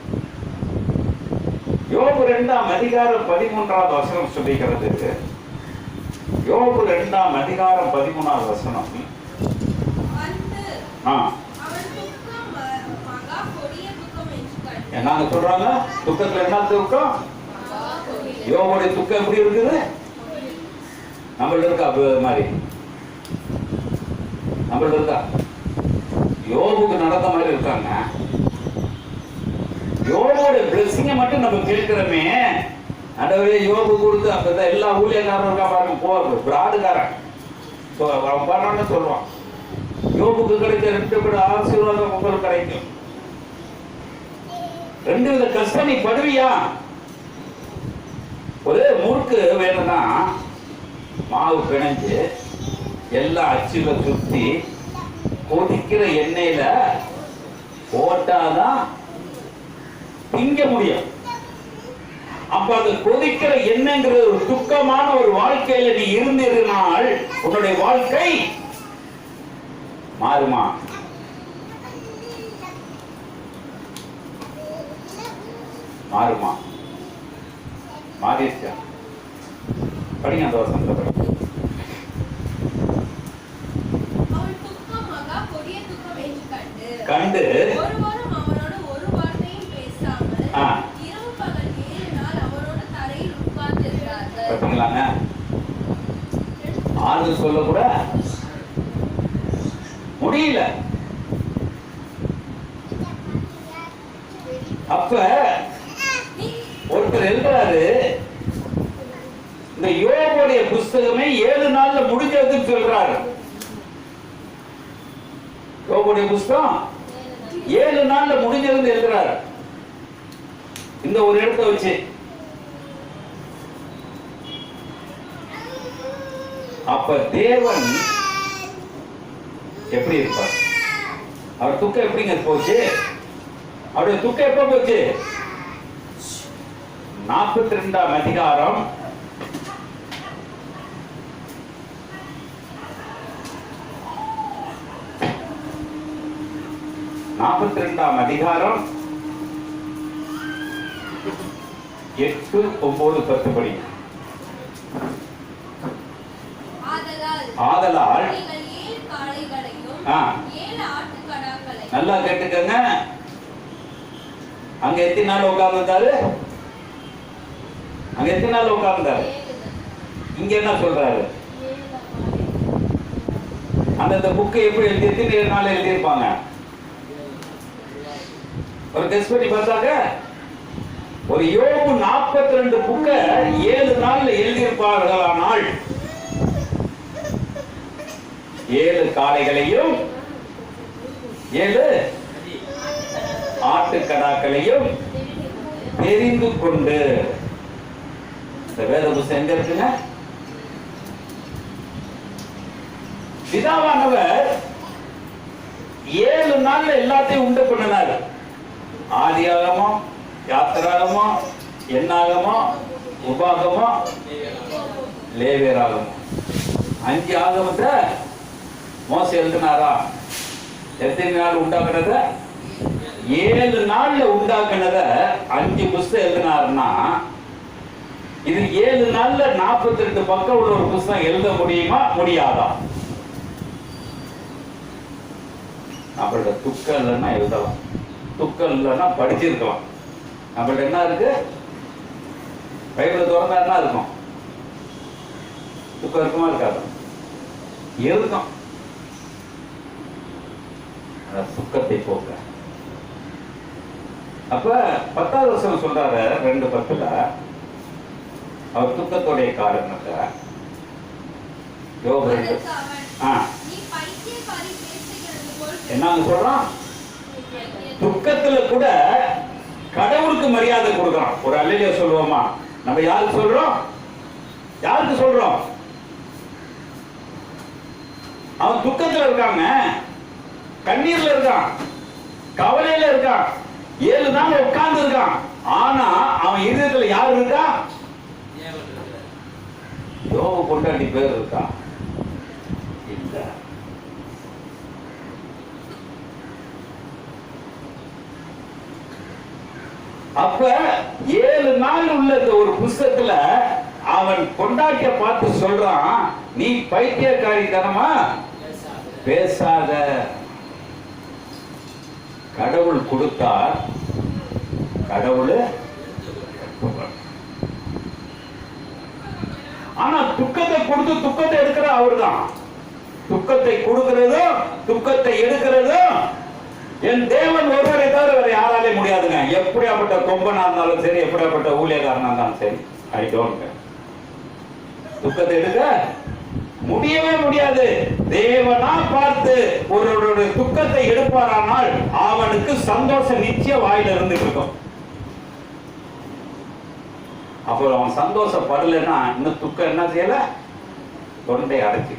யோபு 2ஆம் அதிகாரம் 13வது வசனம் சொல்லுகிறது. யோபு 2ஆம் அதிகாரம் 13வது வசனம். என்ன சொல்றாங்க? துக்கத்துல என்ன துக்கம்? யோபுடைய துக்கம் எப்படி இருக்குது? நம்மள்ட்ட இருக்கா? மாதிரி நம்மள்ட்ட இருக்கா? யோபுக்கு நடந்த மாதிரி இருக்காங்க. யோபுடைய பிளெஸிங்கை மட்டும் நம்ம கேட்கிறோமே. அடவே யோபு கொடுத்து அப்ப எல்லா ஊழியக்காரரும் இருக்கா பாருங்க, போறது பிராடுக்காரன் அவன் பாடுறான்னு சொல்லுவான். யோபுக்கு கிடைச்ச 2 வித ஆசீர்வாதம் உங்களுக்கு கிடைக்கும். 2 வித கஷ்டம் நீ படுவியா? ஒரு முறுக்கு வேணும்னா மாவு பிணைஞ்சு எல்லா அச்சுல சுத்தி கொதிக்கிற எண்ணெயில போட்டாதான் திங்க முடியும். அப்ப அது கொதிக்கிற எண்ணெய்ங்கிற ஒரு துக்கமான ஒரு வாழ்க்கையில நீ இருந்திருந்தால் உன்னுடைய வாழ்க்கை மாறுமா? மாறுமா? மாறிடுச்சா? படிங்க அந்த வசனத்தை படிங்க. கண்டு ஆறுதல் சொல்ல கூட முடியல. அப்ப ஒருத்தர் எழுதுறாரு, இந்த யோபுடைய புஸ்தகமே 7 நாள்ல முடிஞ்சதுன்னு சொல்றாரு. யோபுடைய புஸ்தகம் 7 நாள்ல முடிஞ்சதுன்னு எழுதுறாரு. இந்த ஒரு இடத்தை வச்சு அப்ப தேவன் எப்படி இருப்பார்? அவர் துக்கம் எப்படிங்க போச்சு? அவருடைய துக்கம் எப்ப போச்சு? 42ஆம் அதிகாரம் 42ஆம் அதிகாரம் 8, 9, 10 படி. ஆதலால் நல்லா கேட்டுக்கங்க. அங்க எத்தனை நாள் உட்கார்ந்தாரு? அங்க எத்தனை நாள் உட்கார்ந்தாரு? இங்க என்ன சொல்றாரு? அந்த புக்கை எப்படி எழுதி எத்தனை நாள் எழுதியிருப்பாங்க? ஒரு டெஸ்ட் பண்ணி பார்த்தாங்க ஒரு யோபு 42 புக்க 7 நாள்ல எழுதியிருப்பார்களானால் 7 காளைகளையும் 7 ஆட்டுக்கடாக்களையும் தெரிந்து கொண்டு, இந்த வேத புத்தகம் எங்க இருக்குங்க? பிதாவானவர் 7 நாள்ல எல்லாத்தையும் உண்டு பண்ணினார். ஆதியாகமோ, யாத்திராகமோ, எண்ணாகமோ, உபாகமோ, லேவியராகமோ, 5 ஆகமத்தை மோசே எழுதினாரா? எத்தனை நாள் உண்டாக்குனத? 7 நாள்ல உண்டாக்குனத 5 புஸ்தகம் எழுதினாருன்னா, இது 7 நாள்ல 42 பக்கம் உள்ள ஒரு புஸ்தகம் எழுத முடியுமா, முடியாதா? நம்மள்ட்ட துக்கம் இல்லைன்னா எழுதலாம், துக்கம் இல்லைன்னா படிச்சிருக்கலாம். நம்மள்ட்ட என்ன இருக்கு? பைபிளை திறந்தா என்ன இருக்கும்? துக்கம் இருக்குமா இருக்காது? இருக்கும். துக்கத்தை போக்க. அப்ப 10வது வசனம் சொல்றாரு 2:10, அவர் துக்கத்துடைய காரணத்தை யோபு என்னன்னு சொல்றான்? துக்கத்துல கூட கடவுளுக்கு மரியாதை கொடுக்கறான். ஒரு அல்லேலூயா சொல்லுவோமா? நம்ம யாருக்கு சொல்றோம்? யாருக்கு சொல்றோம்? அவன் துக்கத்துல இருக்காங்க, கண்ணீர்ல இருக்கான், கவலையில இருக்கான், 7 நாள் உட்கார்ந்து இருக்கான். ஆனா அவன் இதயத்துல யார் இருக்கா? யோபு கொண்டாடி பேர் இருக்கா? இல்ல. அப்ப 7 நாள் உள்ள ஒரு புஸ்தகத்துல அவன் கொண்டாட்டிய பார்த்து சொல்றான், நீ பைத்தியக்காரித்தனமா பேசாத. கடவுள் கொடுத்தார், கடவுள். ஆனா துக்கத்தை கொடுத்து துக்கத்தை எடுக்கிற அவர்தான். துக்கத்தை கொடுக்கிறதும் துக்கத்தை எடுக்கிறதும் என் தேவன் ஒருவரை தவிர வேற யாராலே முடியாதுங்க. எப்படியாப்பட்ட கொம்பனா இருந்தாலும் சரி, எப்படியாப்பட்ட ஊழியக்காரனா இருந்தாலும் சரி, ஐ டோன்ட் கேர். துக்கத்தை எடுக்க முடியவே முடியாது. தேவனா பார்த்து ஒருவருடைய துக்கத்தை எடுப்பாரானால் அவனுக்கு சந்தோஷம் நிச்சயம் வாயில இருந்து இருக்கும். அப்போ அவன் சந்தோஷப்படலைன்னா இன்னும் துக்கம் என்ன செய்யல? தொண்டை அடைச்சு.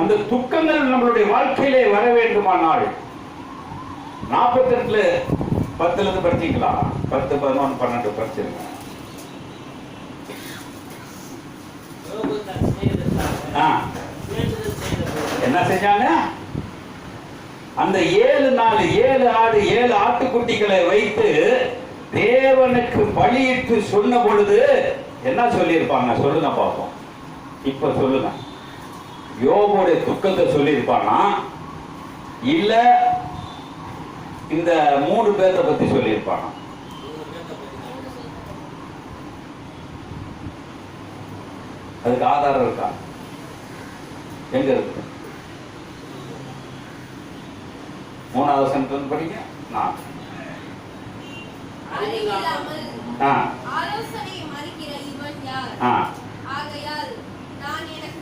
அந்த துக்கங்கள் நம்மளுடைய வாழ்க்கையிலே வர வேண்டுமானால் 48 10 இருந்து படிச்சீங்களா? 10, 11, 12 படிச்சிருங்க. என்ன செஞ்சாங்க? அந்த 7 நாள் 7 ஆடு 7 ஆட்டுக்குட்டிகளை வைத்து தேவனுக்கு பலியிட்டு சொன்ன பொழுது என்ன சொல்லியிருப்பாங்க? சொல்லுங்க பார்ப்போம். இப்ப சொல்லுங்க. யோபுடைய துக்கத்தை சொல்லியிருப்பானா, இல்ல இந்த 3 பேரை பத்தி சொல்லியிருப்பானா? அதுக்கு ஆதாரம் இருக்கா? எங்க இருக்கு? 3வது வசனத்துல படிங்க. ஆலோசனை மறிக்கிற இவன் யார்? ஆகையால் நான் எனக்கு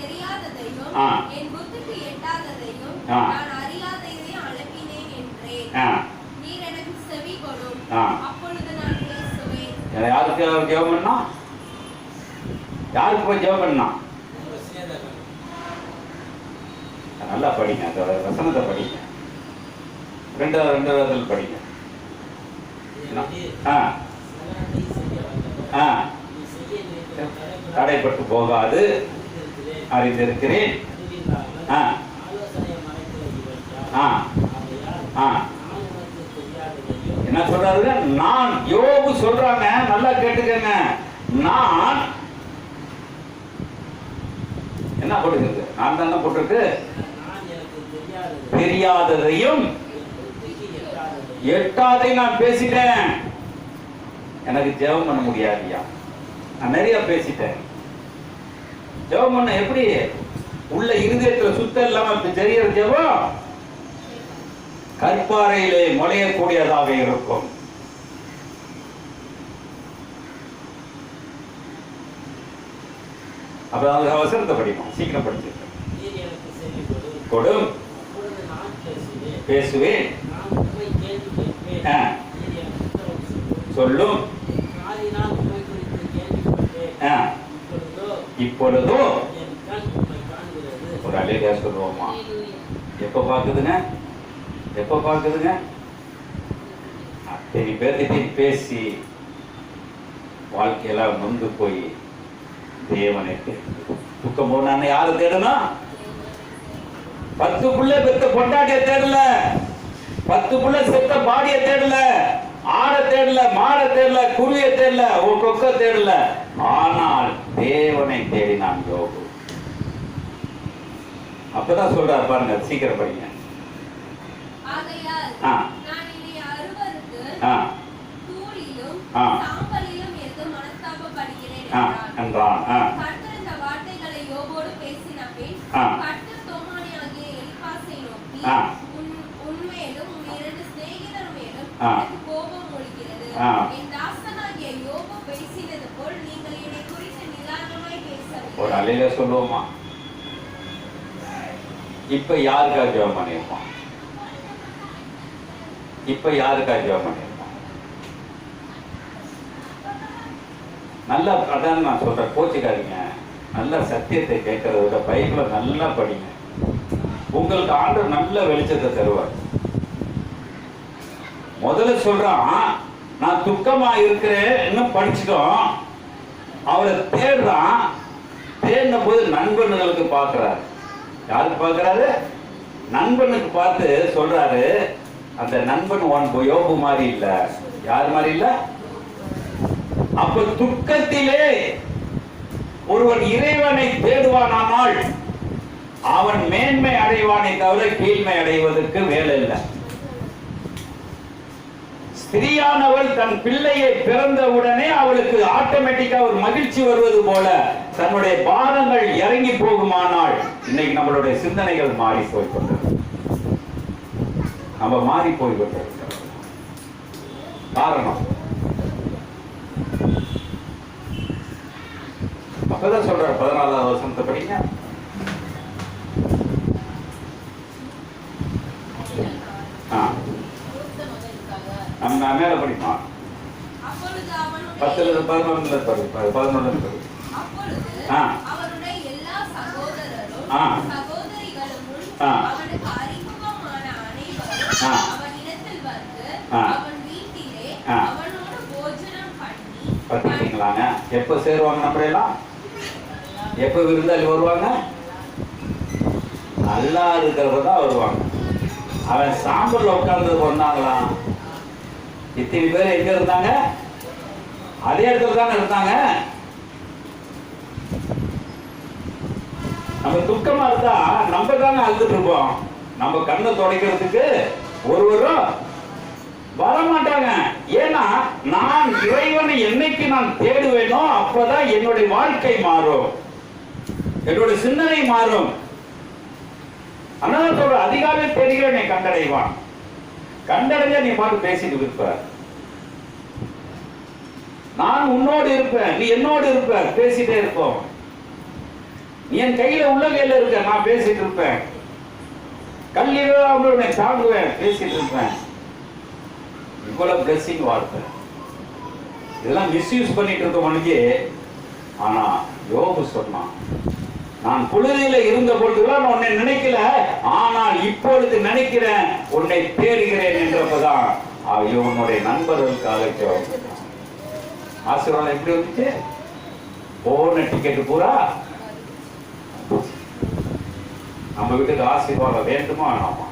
தெரியாததையும் என் புத்திக்கு எட்டாததையும் நான் அறியாததையும் அனுப்பினேன் என்றேன். நீர் எனக்கு செவி கொடும், அப்பொழுது நான் பேசுவேன். யாருக்கு ஜெபம் பண்ணா? யாருக்கு போய் ஜெபம் பண்ணா? நல்லா படிங்க, அந்த வசனத்தை படிங்க. 2வது படிங்க. தடைப்பட்டு போகாது அறிந்திருக்கிறேன். என்ன சொல்றாரு? நான் யோபு சொல்றாங்க, நல்லா கேட்டுக்கங்க. நான் என்ன போட்டுருக்கு? நான் தானே போட்டிருக்கு. தெரியாததையும் எட்டாதை நான் பேசிட்டேன். எனக்கு ஜெபம் பண்ண முடியாதியா, நான் நிறைய பேசிட்டேன். ஜெபம் பண்ண எப்படி? உள்ள இருதயத்துல சுத்தம் இல்லாம தெரியற ஜெபம் கற்பாறையிலே முளையக்கூடியதாக இருக்கும். அப்ப அந்த வசனத்தை படிப்போம், சீக்கிரம் படிச்சிருக்கேன். கொடும் பேசுவேன், சொல்லும், இப்பொழுதோ ஒரு அலையா சொல்லுவோமா? எப்ப பாக்குதுங்க? எப்ப பாக்குதுங்க? அத்தனை பேர்கிட்ட பேசி வாழ்க்கையெல்லாம் நொந்து போய் தேவனை துக்கம் போனான்னு யாரு தேடணும்? 10 புள்ள பெத்த பொண்டாட்டிய தேடல, 10 புள்ள செத்த பாடிய தேடல, ஆட தேடல, மாட தேடல, குருவிய தேடல, ஒரு கொக்க தேடல. ஆனால் தேவனை தேடினான் யோபு. அப்பதான் சொல்றாரு பாருங்க, சீக்கிரம் படிங்க. ஒரு அலையில சொல்லுவோமா? இப்ப யாருக்கா ஜெபம் பண்ணிருப்போம்? இப்ப யாருக்கா ஜெபம் பண்ணிருப்போம்? நல்லா, அதான் நான் சொல்றேன், கோச்சிக்காதீங்க. நல்லா சத்தியத்தை கேட்கறத விட பைபிளை நல்லா படிங்க. உங்களுக்கு ஆண்டவர் நல்ல வெளிச்சத்தை தருவார். முதல்ல சொல்றான், நான் துக்கமா இருக்கிறேன், இன்னும் படிச்சுட்டோம். அவரை தேடுறான். தேடின போது நண்பர்களுக்கு பார்க்கிறாரு. யாருக்கு பார்க்கிறாரு? நண்பனுக்கு பார்த்து சொல்றாரு, அந்த நண்பன் உன் யோபு மாதிரி இல்ல. யார் மாதிரி இல்ல? அப்ப துக்கத்திலே ஒருவன் இறைவனை தேடுவானால் அவன் மேன்மை அடைவானை தவிர கீழ்மை அடைவதற்கு வேலை இல்லை. ஸ்திரீயானவள் தன் பிள்ளையை பிறந்தவுடனே அவளுக்கு ஆட்டோமேட்டிக்கா ஒரு மகிழ்ச்சி வருவது போல தன்னுடைய பாரங்கள் இறங்கி போகுமானால் இன்னைக்கு நம்மளுடைய சிந்தனைகள் மாறி போய்கொண்டது. நம்ம மாறி போய்கொண்டது. காரணம் அப்பதான் சொல்ற 14வது வசனத்தை படிங்க. நம்ம மேல படிப்போம். 10-11 பார்த்தீங்களாங்க? எப்ப சேருவாங்க நம்ம எல்லாம்? எப்ப விருந்தாளி வருவாங்க? நல்லா இருக்கிறவதான் வருவாங்க. அவன் சாம்பல்ல உட்கார்ந்து வந்தாங்களாம். இத்தனை பேர் எங்க இருந்தாங்க? அதே இடத்துல தானே இருந்தாங்க. நம்ம துக்கமா இருந்தா நம்ம தானே அழுதுட்டு இருப்போம். நம்ம கண்ணை துடைக்கிறதுக்கு ஒருவரும் வரமாட்டாங்க. ஏன்னா நான் இறைவனை என்னைக்கு நான் தேடுவேனோ அப்பதான் என்னுடைய வாழ்க்கை மாறும், என்னுடைய சிந்தனை மாறும். அதனால சொல்ற, அதிகாலை தேடுகிறேன், நீ கண்டடைவான். கண்டடைஞ்சா நீ பாட்டு பேசிட்டு இருப்ப. நான் உன்னோடு இருப்பேன், நீ என்னோடு இருப்ப, பேசிட்டே இருப்போம். நீ என் கையில உள்ள கையில இருக்க, நான் பேசிட்டு இருப்பேன். கல்லில தாங்குவேன், பேசிட்டு இருப்பேன். இவ்வளவு பிளெஸிங் வார்த்தை. இதெல்லாம் மிஸ்யூஸ் பண்ணிட்டு இருக்கவனுக்கு. ஆனா யோபு சொன்னான், நான் புழுதியில இருந்த பொழுதுதான் நான் உன்னை நினைக்கல, ஆனால் இப்பொழுது நினைக்கிறேன், உன்னை தேடுகிறேன் என்றப்பதான் உன்னுடைய நண்பர்களுக்காக ஆசீர்வாதம் எப்படி வந்துச்சு? போன டிக்கெட் பூரா நம்ம வீட்டுக்கு ஆசீர்வாதம் வேண்டுமா வேணாமா?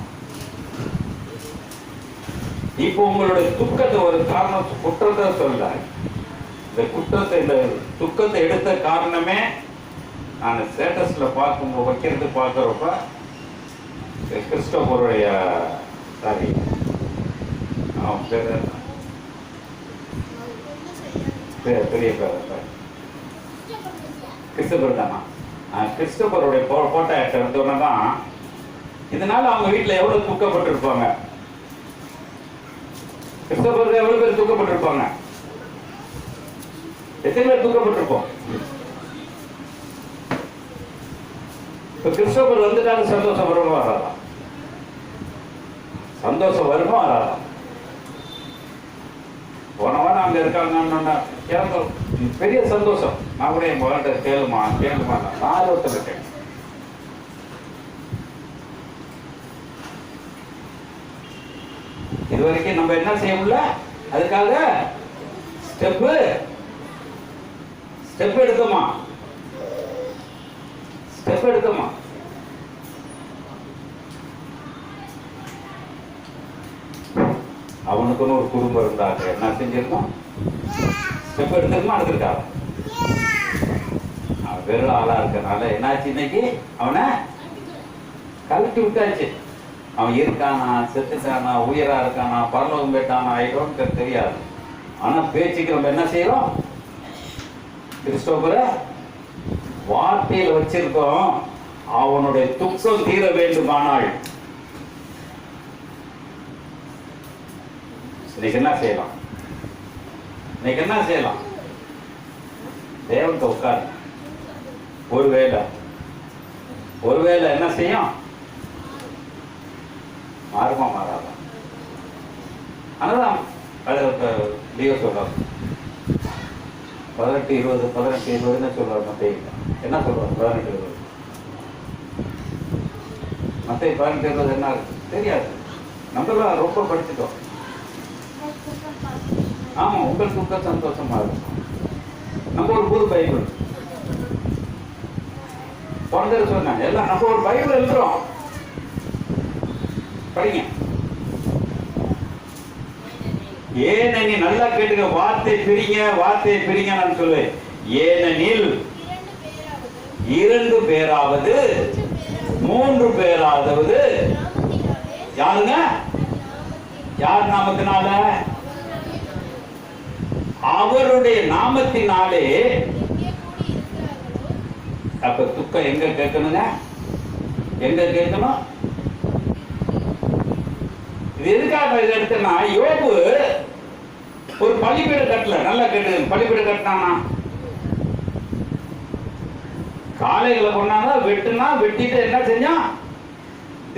இப்போ உங்களுடைய துக்கத்தை ஒரு காரணம், குற்றத்தை சொல்ல, இந்த குற்றத்தை, இந்த துக்கத்தை எடுத்த காரணமே நான் ஸ்டேட்டஸ்ல பார்க்கும்போது வைக்கிறது பார்க்கிறப்ப கிறிஸ்டோபருடைய சாரி பெரிய பேர் கிறிஸ்டோபர் தானா? கிறிஸ்டோபருடைய போட்டோ எடுத்தோன்னா தான் இதனால அவங்க வீட்டில் எவ்வளவு துக்கப்பட்டிருப்பாங்க. கிறிஸ்தவர்கள் எவ்வளவு பேர் தூக்கப்பட்டிருப்பாங்க? எத்தனை பேர் தூக்கப்பட்டிருப்போம்? இப்ப கிறிஸ்தவர் வந்துட்டாலும் சந்தோஷம் வருமா வராதா? சந்தோஷம் வருமா வராதா? போன வாரம் அங்க இருக்காங்கன்னா எனக்கு பெரிய சந்தோஷம். நான் கூட என் மகன்கிட்ட கேளுமா நான் ஆர்வத்தில் இருக்கேன். இது வரைக்கும் நம்ம என்ன செய்ய முடியல, அதுக்காக ஸ்டெப் எடுத்தோமா? ஸ்டெப் எடுத்தோமா? அவனுக்குன்னு ஒரு குடும்பம் இருந்தாங்க, என்ன செஞ்சிருக்கோம்? ஸ்டெப் எடுத்துருமா? எடுத்திருக்காங்க. அவன் வெறும் ஆளா இருக்கனால என்னாச்சு, இன்னைக்கு அவனை கழட்டி விட்டாச்சு. அவன் இருக்கானா, செத்துட்டானா, உயிரா இருக்கானா, பரலோகம் போயிட்டானா, ஆயிட்டோன்னு தெரியாது. ஆனா பேச்சுக்கு நம்ம என்ன செய்யறோம்? கிறிஸ்தோபரை வார்த்தையில் வச்சிருக்கோம். அவனுடைய துக்கம் தீர வேண்டுமானால் இன்னைக்கு என்ன செய்யலாம்? இன்னைக்கு என்ன செய்யலாம்? தேவன்கிட்ட உட்காரு. ஒருவேளை என்ன செய்யும்? மாறுமா மாறாதா? அதனால சொல்றாரு 18-20 சொல்றாரு. மத்திய என்ன சொல்றாரு? 18-20 மத்திய 18-20 என்ன தெரியாது. நம்மளாம் ரொம்ப படிச்சுட்டோம். ஆமா, உங்களுக்கு துக்க சந்தோஷமா இருக்கும். நம்ம ஒரு புது பைபிள் பிறந்தது சொன்னாங்க எல்லாம். நம்ம ஒரு பைபிள் எழுதுறோம், படிங்க. ஏனெனில் நல்லா கேட்டுக்க, வார்த்தை பிரிங்க நான் சொல்லுவேன். ஏனெனில் 2 பேராவது 3 பேராவது யாருங்க? யார் நாமத்தினால? அவருடைய நாமத்தினாலே. அப்ப துக்கம் எங்க கேட்கணுங்க? எங்க கேட்கணும்? இது எதுக்காக இதை எடுத்தனா, யோபு ஒரு பலிபீடம் கட்டல. நல்லா கேட்டு, பலிபீடம் கட்டினானா? காளைகளை கொண்டாங்க, வெட்டிட்டு என்ன செஞ்சான்?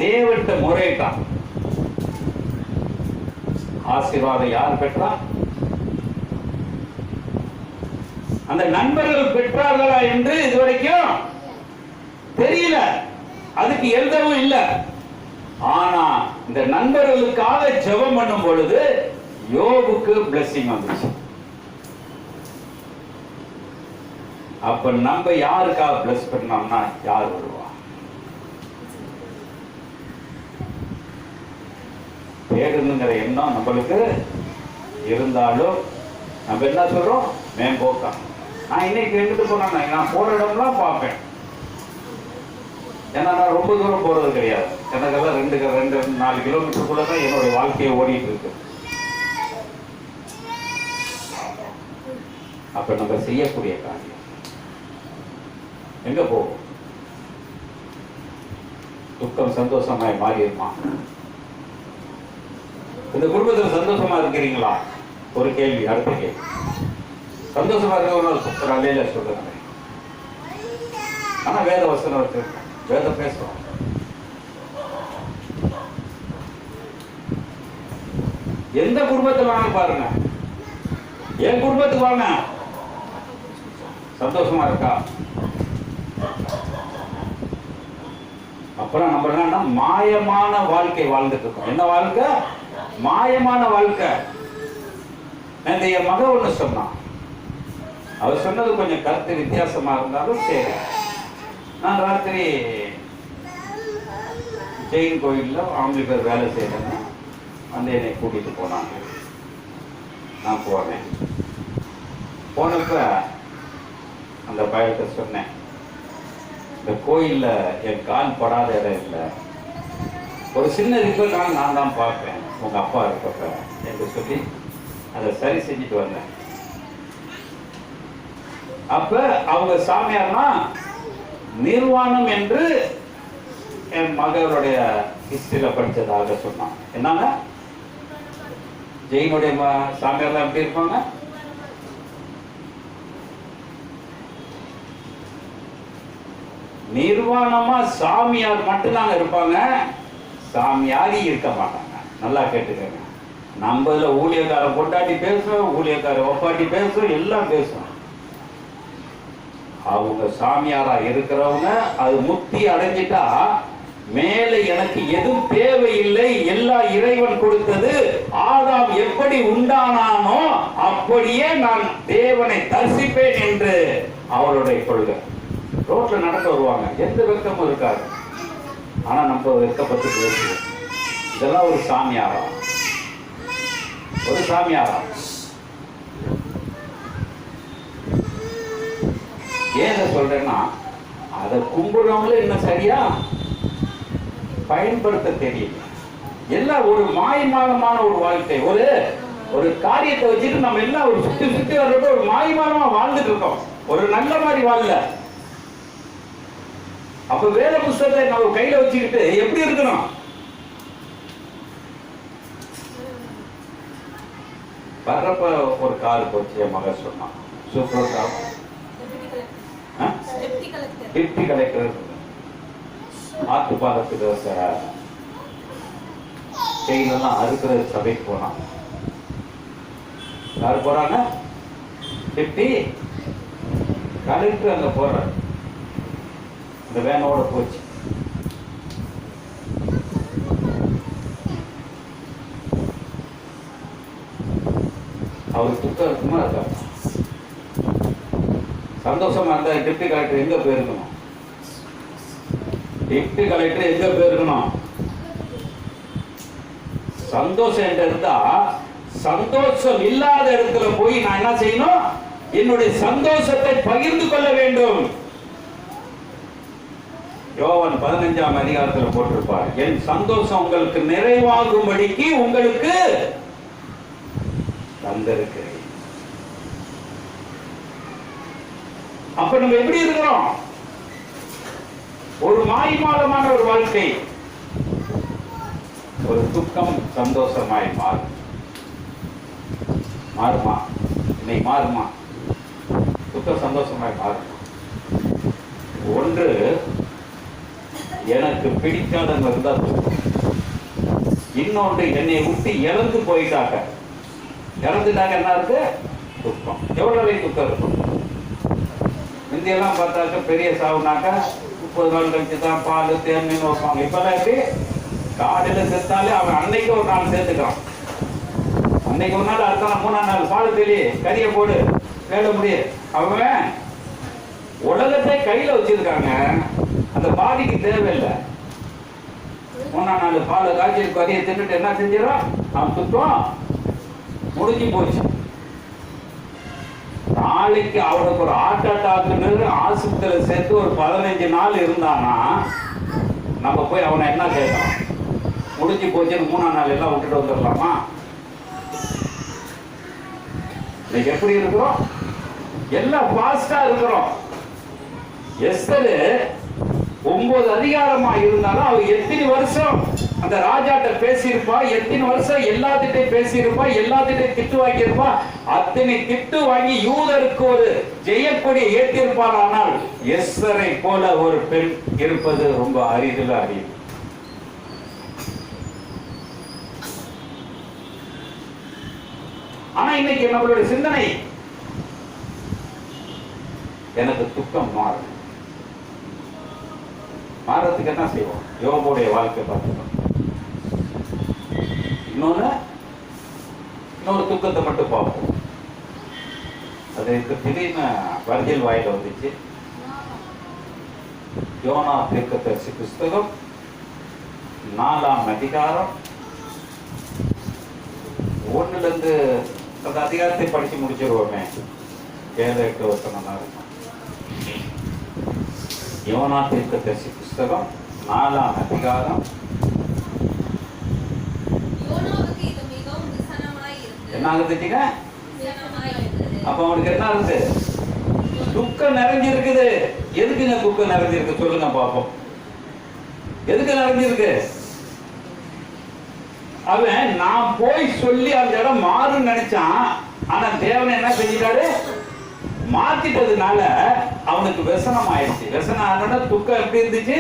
தேவன்கிட்ட முறையிட்டான். ஆசீர்வாதம் யார் பெற்றா? அந்த நண்பர்கள் பெற்றார்களா என்று இதுவரைக்கும் தெரியல. அதுக்கு எழுதவும் இல்லை. ஆனா இந்த நண்பர்களுக்காக ஜெபம் பண்ணும் பொழுது யோபுக்கு பிளெஸிங் வந்துச்சு. அப்ப நம்ம யாருக்காக பிளஸ் பண்ணோம்னா யார் வருவா? தேடணுங்கிற எண்ணம் நம்மளுக்கு இருந்தாலும் நம்ம என்ன சொல்றோம்? மேம்போக்கா. நான் இன்னைக்கு எடுத்துட்டு போனா நான் போற இடம்லாம் பார்ப்பேன். ஏன்னா நான் ரொம்ப தூரம் போறது கிடையாது. எனக்கெல்லாம் 2-4 கிலோமீட்டருக்குள்ள தான் என்னோட வாழ்க்கையை ஓடிட்டு இருக்கு. அப்ப நம்ம செய்யக்கூடிய காரியம் எங்க போகும்? துக்கம் சந்தோஷமாய் மாறிடுமா? இந்த குடும்பத்தில் சந்தோஷமா இருக்கிறீங்களா? ஒரு கேள்வி. அடுத்த கேள்வி, சந்தோஷமா இருக்கிறவங்க அலையில சொல்லுங்க. ஆனா வேத வசனம் வச்சிருக்கோம், வேதம் பேசுறோம். எந்த குடும்பத்தில் வாங்க பாருங்க, என் குடும்பத்துக்கு வாங்க. சந்தோஷமா இருக்கா? அப்புறம் நம்ம என்னன்னா மாயமான வாழ்க்கை வாழ்ந்துட்டு இருக்கோம். என்ன வாழ்க்கை? மாயமான வாழ்க்கை. என் மகன் ஒண்ணு சொன்னான். அவர் சொன்னது கொஞ்சம் கருத்து வித்தியாசமா இருந்தாலும் சரி. நான் ராத்திரி ஜெயின் கோயில்ல அவங்களுக்கு பேர் வேலை செய்யறேன்னு வந்து என்னை கூட்டிட்டு போனாங்க. நான் போனேன். போனப்ப அந்த பயத்தை சொன்னேன், இந்த கோயில்ல என் கால் படாத இடம் இல்லை, ஒரு சின்ன ரிப்பேர் நான் தான் பார்ப்பேன் உங்க அப்பா இருக்கப்ப என்று சொல்லி அதை சரி செஞ்சுட்டு வந்தேன். அப்ப அவங்க சாமியார்னா நிர்வாணம் என்று என் மகளுடைய ஹிஸ்டரியில படிச்சதாக சொன்னாங்க. என்னங்க? ஜெயினுடைய சாமியார்லாம் எப்படி இருப்பாங்க? நிர்வாணமா சாமியார் மட்டும்தாங்க இருப்பாங்க, சாமியாரி இருக்க மாட்டாங்க. நல்லா கேட்டுக்கங்க. நம்ம இதுல ஊழியக்காரன் கொண்டாட்டி பேசுவோம், ஊழியக்காரன் ஒப்பாட்டி பேசுவோம், எல்லாம் பேசுவோம். அவங்க சாமியாரா இருக்கிறவங்க அது முக்தி அடைஞ்சிட்டா மேல எனக்கு எதுவும் தேவையில்லை, எல்லா இறைவன் கொடுத்தது. ஆதாம் எப்படி உண்டானானோ அப்படியே நான் தேவனை தரிசிப்பேன் என்று அவருடைய கொள்கை. ரோட்ல நடக்க வருவாங்க, எந்த வெக்கமும் இருக்காது. ஆனா நம்ம வெக்கப்பட்டு பேசுவோம். இதெல்லாம் ஒரு சாமியாரா? ஒரு சாமியாரா? ஏன் சொல்றேன்னா, அதை கும்பிடுறவங்களே இன்னும் சரியா பயன்படுத்த தெரியல. எல்லாம் ஒரு மாயமானமான ஒரு வாழ்க்கை. ஒரு காரியத்தை வச்சுட்டு நம்ம எல்லாம் ஒரு சுத்தி சுத்தி வர்றப்ப ஒரு மாயமானமா வாழ்ந்துட்டு இருக்கோம். ஒரு நல்ல மாதிரி வாழல. அப்ப வேத புஸ்தகத்தை நம்ம கையில வச்சுக்கிட்டு எப்படி இருக்கணும்? வர்றப்ப ஒரு கார் போச்சு, என் மகன் சொன்னான், சூப்பர் கார், டிப்டி கலெக்டர் ஆத்து பாலத்துக்கு செயலெல்லாம் அறுக்கிற சபைக்கு போனான். யாரு போறாங்க? டிப்டி கலெக்டர் அங்க போறாரு. இந்த வேனோட போச்சு. அவர் துக்கம் இருக்குமா இருக்கா? சந்தோஷமா இருந்தா டிப்டி கலெக்டர் எங்க போயிருக்கணும்? டிப்டி கலெக்டர் எங்க போயிருக்கணும்? சந்தோஷம் என்று இருந்தா சந்தோஷம் இல்லாத இடத்துல போய் நான் என்ன செய்யணும்? என்னுடைய சந்தோஷத்தை பகிர்ந்து கொள்ள வேண்டும். யோவான் 15ஆம் அதிகாரத்தில் போட்டிருப்பார், என் சந்தோஷம் உங்களுக்கு நிறைவாகும்படிக்கு உங்களுக்கு தந்திருக்கிறேன். அப்ப நம்ம எப்படி இருக்கிறோம்? ஒரு மாய்மாலமான ஒரு வாழ்க்கை. ஒரு துக்கம் சந்தோஷமாய் மாறுமா? இன்னைக்கு மாறுமா? துக்கம் சந்தோஷமாய் மாறுமா? ஒன்று, எனக்கு பிடிக்காதவங்க இருந்தா துக்கம். இன்னொன்று, என்னை விட்டு இறந்து போயிட்டாங்க. இறந்துட்டாங்க என்ன இருக்கு? துக்கம். எவ்வளவு துக்கம் இருக்கும்? முந்தியெல்லாம் பார்த்தாக்க பெரிய சாவுனாக்கா 30 நாள் கழிச்சு தான் பால் தேன் வைப்பாங்க. இப்பெல்லாம் எப்படி? காலையில செத்தாலே அவன் அன்னைக்கு ஒரு நாள் சேர்த்துக்கிறான். அன்னைக்கு ஒரு நாள், அடுத்த நாள் 3ஆம் நாள் பால் தெளி, கறியை போடு, வேலை முடியும். அவன் உலகத்தை கையில வச்சிருக்காங்க, அந்த பாதிக்கு தேவையில்லை. 3ஆம் நாள் பால் காய்ச்சி கறியை தின்னுட்டு என்ன செஞ்சிடும்? அவன் துக்கம் முடிஞ்சு போச்சு. நாளைக்கு அவனுக்கு ஒரு ஹார்ட் அட்டாக்னு ஆஸ்பத்திரியில் சேர்த்து ஒரு 15 நாள் இருந்தானா நம்ம போய் அவனை என்ன கேட்கலாம்? முடிஞ்சு போச்சுன்னு 3ஆம் நாள் எல்லாம் விட்டுட்டு வந்துடலாமா? இன்னைக்கு எப்படி இருக்கிறோம்? எல்லாம் ஃபாஸ்டா இருக்கிறோம். எஸ்தர் 9 அதிகாரமா இருந்தாலும் அவ எத்தனை வருஷம் அந்த ராஜாட்ட பேசியிருப்பா, எத்தனை வருஷம் எல்லாத்திட்டையும் பேசியிருப்பா, எல்லாத்திட்டையும் திட்டு வாங்கியிருப்பா. அத்தனை திட்டு வாங்கி யூதருக்கு ஒரு ஜெயக்கொடி ஏற்றிருப்பார். ஆனால் எஸ்தரை போல ஒரு பெண் இருப்பது ரொம்ப அரிதில் அறிவு. ஆனா இன்னைக்கு நம்மளுடைய சிந்தனை, எனக்கு துக்கம் மாறதுக்கு என்ன செய்வோம்? யோபுடைய வாழ்க்கை பார்த்துக்கணும். இன்னொரு துக்கத்தை மட்டும் பார்ப்போம். அது திடீர்னு வர்ஜில் வாயில வந்துச்சு. யோனா தீர்க்கதரிசி புஸ்தகம் 4ஆம் அதிகாரம் 1லிருந்து அந்த அதிகாரத்தை படிச்சு முடிச்சிருவோமே. 7-8 வசனம் தான் இருக்கும். யோனா தீர்க்கதரிசி புஸ்தகம் 4ஆம் அதிகாரம். என்ன ஆகுதுங்க? அப்ப அவனுக்கு என்ன ஆகுது? துக்கம் நிறைஞ்சிருக்குது. எதுக்குங்க துக்கம் நிறைஞ்சிருக்கு? சொல்லுங்க பாப்போம். எதுக்கு நிறைஞ்சிருக்கு? அவன் நான் போய் சொல்லி அந்த இடம் மாறுன்னு நினைச்சான். ஆனா தேவன் என்ன செஞ்சிட்டாரு? மாத்திட்டதுனால அவனுக்கு விசனம் ஆயிடுச்சு. விசனம் ஆனா துக்கம் எப்படி இருந்துச்சு?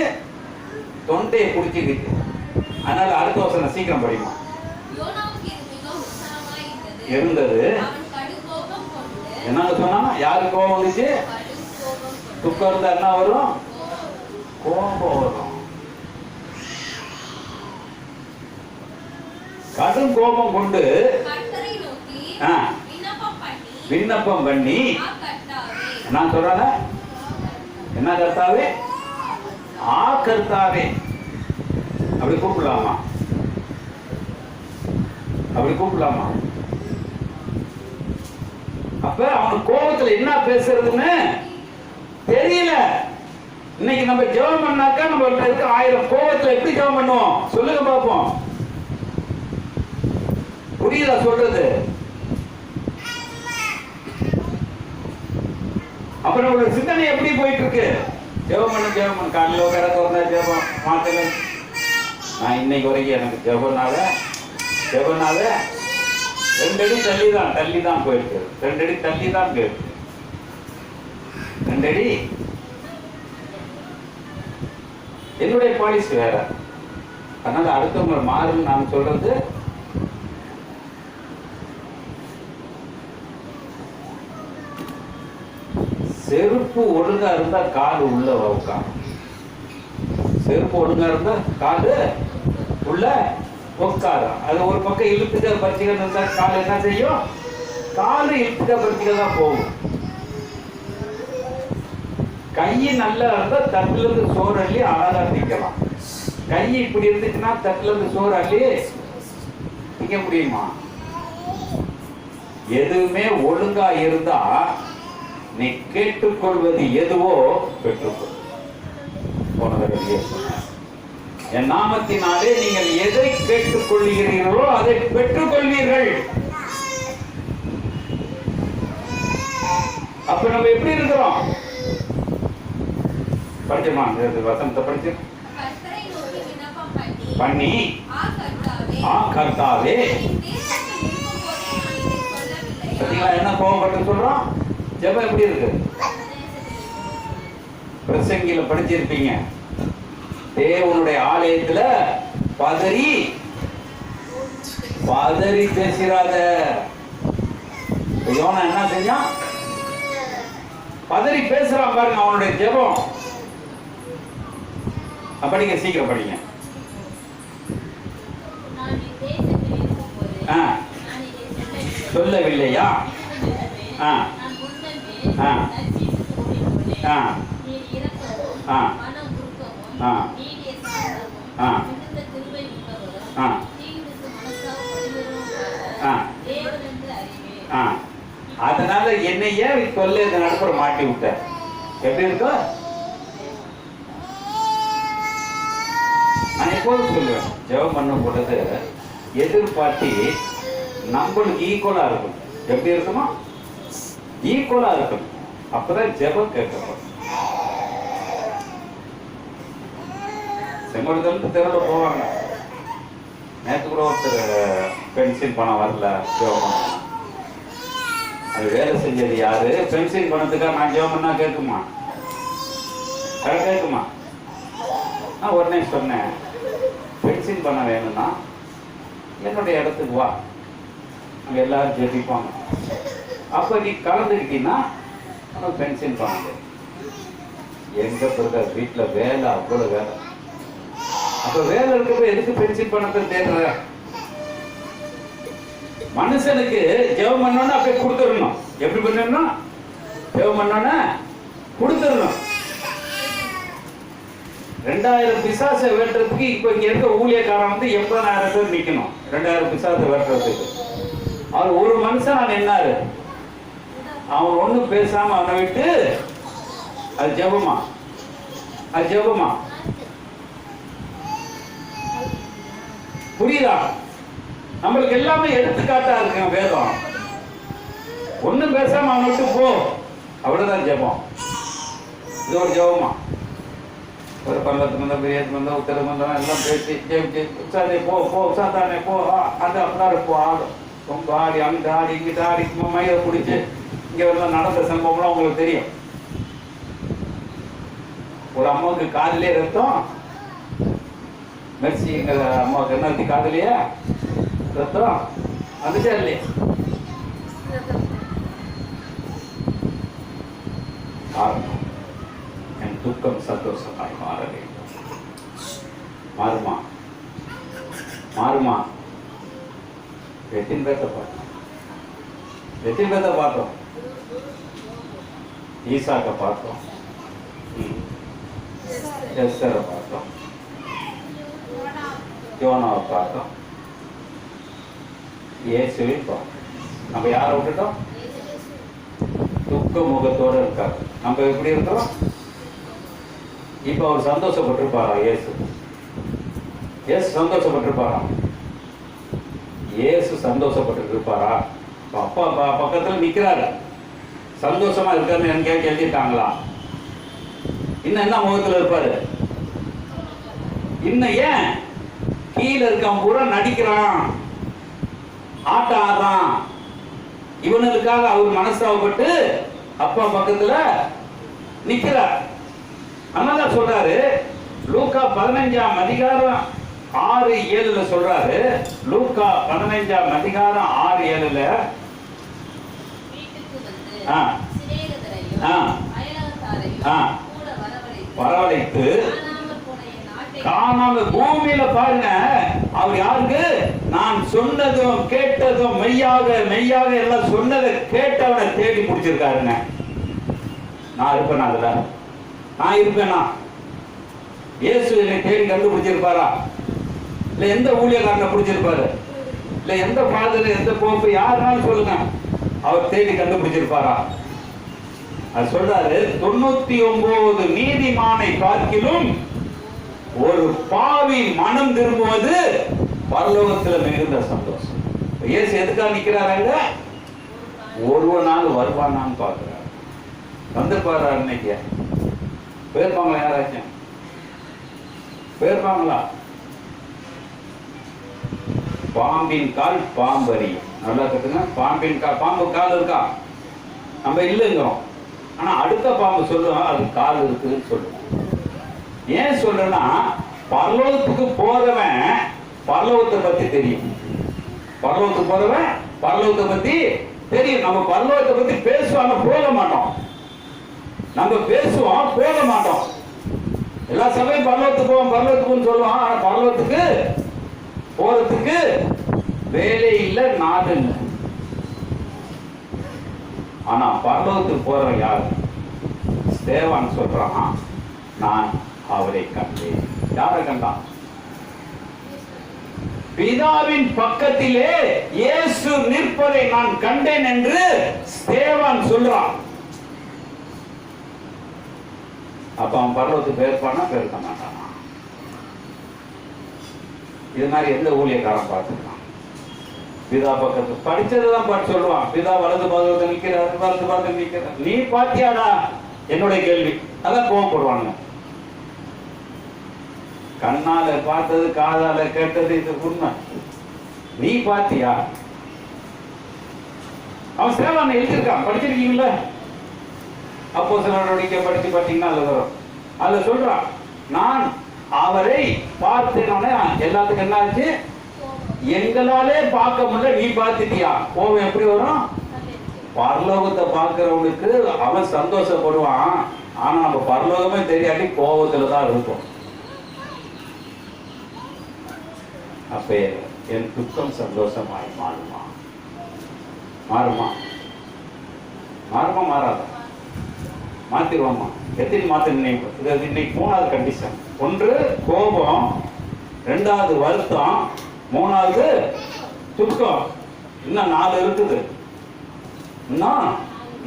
தொண்டையை குடிச்சுக்கிட்டு. அதனால அடுத்த வசனம் சீக்கிரம் படிமா. இருந்தது. என்ன சொன்னா? யாரு கோபம் வந்துச்சு? துக்கம் இருந்தா என்ன வரும்? கோபம் வரும். கடும் கோபம் கொண்டு விண்ணப்பம் பண்ணி நான் சொல்றேன், என்ன கர்த்தாவே? ஆ கர்த்தாவே. அப்படி கூப்பிடலாமா? அப்படி கூப்பிடலாமா? அப்ப அவன் கோபத்துல என்ன பேசுறதுன்னு தெரியல. இன்னைக்கு நம்ம ஜெபம் பண்ணாக்கா நம்ம இருக்க 1000 கோபத்துல எப்படி ஜெபம் பண்ணுவோம்? சொல்லுங்க பாப்போம். புரியுதா சொல்றது? அப்ப நம்மளோட சிந்தனை எப்படி போயிட்டு இருக்கு? ஜெபம் பண்ண காலையில் உட்கார தோறா ஜெபம் மாட்டல. நான் இன்னைக்கு வரைக்கும் எனக்கு ஜெபனால 2 அடி தள்ளி தான் போயிருக்கு. 2 அடி தள்ளி தான் போயிருக்கு. 2 அடி. என்னுடைய பாலிசி வேற. அதனால அடுத்தவங்க மாறுன்னு நான் சொல்றது செருப்பு ஒழுங்கா இருந்தா கால் உள்ள உட்காரும். செருப்பு ஒழுங்கா இருந்தா காலு உள்ள உட்காரும். அது ஒரு பக்கம் இழுத்துக்க பறிச்சுக்க இருந்தா கால் என்ன செய்யும்? காலு இழுத்துக்க பறிச்சுக்க தான் போகும். கை நல்லா இருந்தா தட்டுல இருந்து சோறு அள்ளி அழகா திக்கலாம். கை இப்படி இருந்துச்சுன்னா தட்டுல இருந்து சோறு அள்ளி திங்க முடியுமா? எதுவுமே ஒழுங்கா இருந்தா நீ கேட்டுக்கொள்வது எதுவோ பெற்றுக்கொள். போனதற்கு என் நாமத்தினாலே நீங்கள் எதை கேட்டுக்கொள்கிறீர்களோ அதை பெற்றுக்கொள்வீர்கள். அப்ப நம்ம எப்படி இருக்கிறோம்? படிச்சமா வசனத்தை படிச்சு பண்ணி கர்த்தாவே. என்ன கோபப்பட்டு சொல்றோம்? ஜெபம் எப்படி இருக்கு? பிரசங்கில படிச்சிருப்பீங்க. தேவனுடைய ஆலயத்துல பதறி பேசிராத. யோனா என்ன செஞ்சான்? பதறி பேசுறான் பாருங்க. அவனுடைய ஜெபம். படிங்க, சீக்கிரம் படிங்க. சொல்லவில்லையா? அதனால என்னைய சொல்ல நடுப்புற மாட்டி விட்ட. எப்படி இருக்கும்? நான் எப்போதும் சொல்லுவேன், ஜெபம் பண்ணும் பொழுது எதிர்பார்த்தி நம்மளுக்கு ஈக்குவலா இருக்கும். எப்படி இருக்குமா? ஈக்குவலா இருக்கும். அப்பதான் ஜெபம் கேட்கப்படும். செம்மொழிதல் தெருவுல போவாங்க. நேற்று கூட ஒருத்தர் பென்ஷன் பணம் வரல, ஜெபம். அது வேலை செஞ்சது யாரு? பென்ஷன் பணத்துக்காக நான் ஜெபம் பண்ணா கேட்குமா? கேட்குமா? நான் உடனே சொன்னேன், பென்ஷன் பண்ண வேணும்னா என்னுடைய இடத்துக்கு வா, அங்கே எல்லாரும் ஜெபிப்பாங்க. அப்போ நீ கலந்துக்கிட்டீங்கன்னா உனக்கு பென்ஷன் பண்ண. எங்க பிறகு வீட்டில் வேலை, அவ்வளோ வேலை. அப்போ வேலை இருக்கப்ப எதுக்கு பென்ஷன் பணத்தை தேடுற? மனுஷனுக்கு ஜெபம் பண்ணோன்னா அப்படியே கொடுத்துடணும். எப்படி பண்ணணும்? ஜெபம் பண்ணோன்னா கொடுத்துடணும். 2000 பிசாசை வெட்டுறதுக்கு இப்போ இங்க இருக்க ஊழியக்காரன் வந்து 80,000 பேர் நிக்கணும். 2000 பிசாசை வெட்டுறதுக்கு அவர் ஒரு மனுஷன் என்னாரு? அவன் ஒண்ணும் பேசாம அவனை விட்டு அது ஜெபமா? அது ஜெபமா? புரியுதா? நம்மளுக்கு எல்லாமே எடுத்துக்காட்டா இருக்கு வேதம். ஒண்ணும் பேசாம அவனை விட்டு போ, அவ்வளவுதான் ஜெபம். இது ஒரு ஜெபமா? ஒரு பள்ளத்துக்கு வந்தா பெரியாத்து வந்தா உத்தரவு வந்தா எல்லாம் பேசி ஜெயிச்சு சாதே போ போ சாத்தானே போ அது அப்படிதான் போ ஆடும் ரொம்ப ஆடி அங்கிட்டு ஆடி இங்கிட்டு ஆடி மயிரை பிடிச்சி இங்கே வரலாம் நடந்த சம்பவம்லாம் உங்களுக்கு தெரியும். ஒரு அம்மாவுக்கு காதிலே ரத்தம், மெர்சிங்கிற அம்மாவுக்கு என்ன இருக்கு காதலியா ரத்தம் வந்துச்சா இல்லையா? காரணம் என் துக்கம் சந்தோஷமாய் மாற வேண்டும். மாறுமா? மாறுமா? எத்தனை பேர்த்த பார்த்தோம்? எத்தனை பேர்த்த பார்த்தோம்? ஈசாக்க பார்த்தோம், எஸ்தரை பார்த்தோம், யோனாவை பார்த்தோம், இயேசுவை பார்த்தோம். நம்ம யாரை விட்டுட்டோம்? துக்க முகத்தோட இருக்காரு. நம்ம எப்படி இருக்கிறோம்? இப்ப அவர் சந்தோஷப்பட்டிருப்பாரா? இயேசு சந்தோஷப்பட்டிருப்பாரா? இயேசு சந்தோஷப்பட்டு இருப்பாரா? அப்பா பக்கத்துல நிக்கிறாரு, சந்தோஷமா இருக்காருன்னு எனக்கு எழுதிட்டாங்களா? இன்னும் என்ன முகத்துல இருப்பாரு? இன்னும் ஏன் கீழே இருக்கான் பூரா நடிக்கிறான், ஆட்டம் ஆடுறான். இவனுக்காக அவர் மனசாவப்பட்டு அப்பா பக்கத்துல நிக்கிறார். அதனால சொல்றாரு லூக்கா 15ஆம் அதிகாரம் 6:7 சொல்றாரு. லூக்கா 15ஆம் அதிகாரம் 6:7 வரவழைத்து காணாம பூமியில பாருங்க, அவர் யாருக்கு? நான் சொன்னதும் கேட்டதும் மெய்யாக மெய்யாக எல்லாம் சொன்னதை கேட்டவனை தேடி பிடிச்சிருக்காருங்க. நான் இருப்பேனா? அதுல நான் இருப்பேனா? இயேசு என்னை தேடி கண்டுபிடிச்சிருப்பாரா? இல்ல எந்த ஊழியக்காரனை பிடிச்சிருப்பாரு? இல்ல எந்த பாதர் எந்த போப்பு யாருனாலும் சொல்லுங்க, அவர் தேடி கண்டுபிடிச்சிருப்பாரா? அது சொல்றாரு 99 நீதிமானை பார்க்கிலும் ஒரு பாவி மனம் திரும்புவது பரலோகத்தில் மிகுந்த சந்தோஷம். இயேசு எதுக்காக நிக்கிறாங்க? ஒருவனால வருவானான்னு பாக்குறாரு. வந்துருப்பாரா? இன்னைக்கு போயிருப்பாங்களா? யாராச்சும் போயிருப்பாங்களா? பாம்பின் கால் பாம்பறியும். நல்லா கட்டுங்க. பாம்பின் கால், பாம்பு கால் இருக்கா? நம்ம இல்லைங்கிறோம், ஆனா அடுத்த பாம்பு சொல்லுவோம் அது கால் இருக்குன்னு சொல்லுவோம். ஏன் சொல்றேன்னா, பரலோகத்துக்கு போறவன் பரலோகத்தை பத்தி தெரியும். பரலோகத்துக்கு போறவன் பரலோகத்தை பத்தி தெரியும். நம்ம பரலோகத்தை பத்தி பேசுவாங்க, போக மாட்டோம். நம்ம பேசுவோம், போக மாட்டோம். எல்லா சமயம் பரலோகத்துக்கு போவோம் பரலோகத்துக்குன்னு சொல்லுவோம், ஆனா பரலோகத்துக்கு போறதுக்கு வேலை இல்லை, நாடு இல்லை. ஆனா பரலோகத்துக்கு போறவன் யாரு? ஸ்தேவான் சொல்றான், நான் அவரை கண்டேன். யாரை கண்டான்? பிதாவின் பக்கத்திலே இயேசு நிற்பதை நான் கண்டேன் என்று ஸ்தேவான் சொல்றான். அப்ப அவன் பரலோகத்துக்கு பேர்ப்பானா? பேர்க்க மாட்டானா? இது மாதிரி எந்த ஊழியக்காரன் பார்த்துருக்கான்? பிதா பக்கத்து படிச்சதுதான் பாட்டு சொல்லுவான். பிதா வலது பாகத்தை நிக்கிறார், வலது பாகத்தை நிக்கிறார். நீ பாத்தியாடா? என்னுடைய கேள்வி. அதான் கோவப்படுவாங்க. கண்ணால பார்த்தது, காதால கேட்டது, இது உண்மை. நீ பாத்தியா? அவன் சேவான் எழுதியிருக்கான், படிச்சிருக்கீங்களா? அப்போஸ்தலர்களுடைய படிச்சு பார்த்தீங்கன்னா அதுல வரும். அதுல சொல்றான், நான் அவரை பார்த்தேனோட எல்லாத்துக்கும் என்ன ஆச்சு? எங்களாலே பார்க்க முடியல, நீ பார்த்துட்டியா? கோபம் எப்படி வரும்? பரலோகத்தை பார்க்கிறவனுக்கு அவன் சந்தோஷப்படுவான், ஆனா நம்ம பரலோகமே தெரியாட்டி கோபத்துல தான் இருக்கும். அப்ப என் துக்கம் சந்தோஷமாய் மாறுமா? மாறுமா? மாறுமா? மாறாத? மாத்திருவோமா? எத்தனை மாத்த நினைப்பு? இது இன்னைக்கு 3வது கண்டிஷன். 1 கோபம், 2வது வருத்தம், 3வது துக்கம். இன்னும் 4 இருக்குது. இன்னும்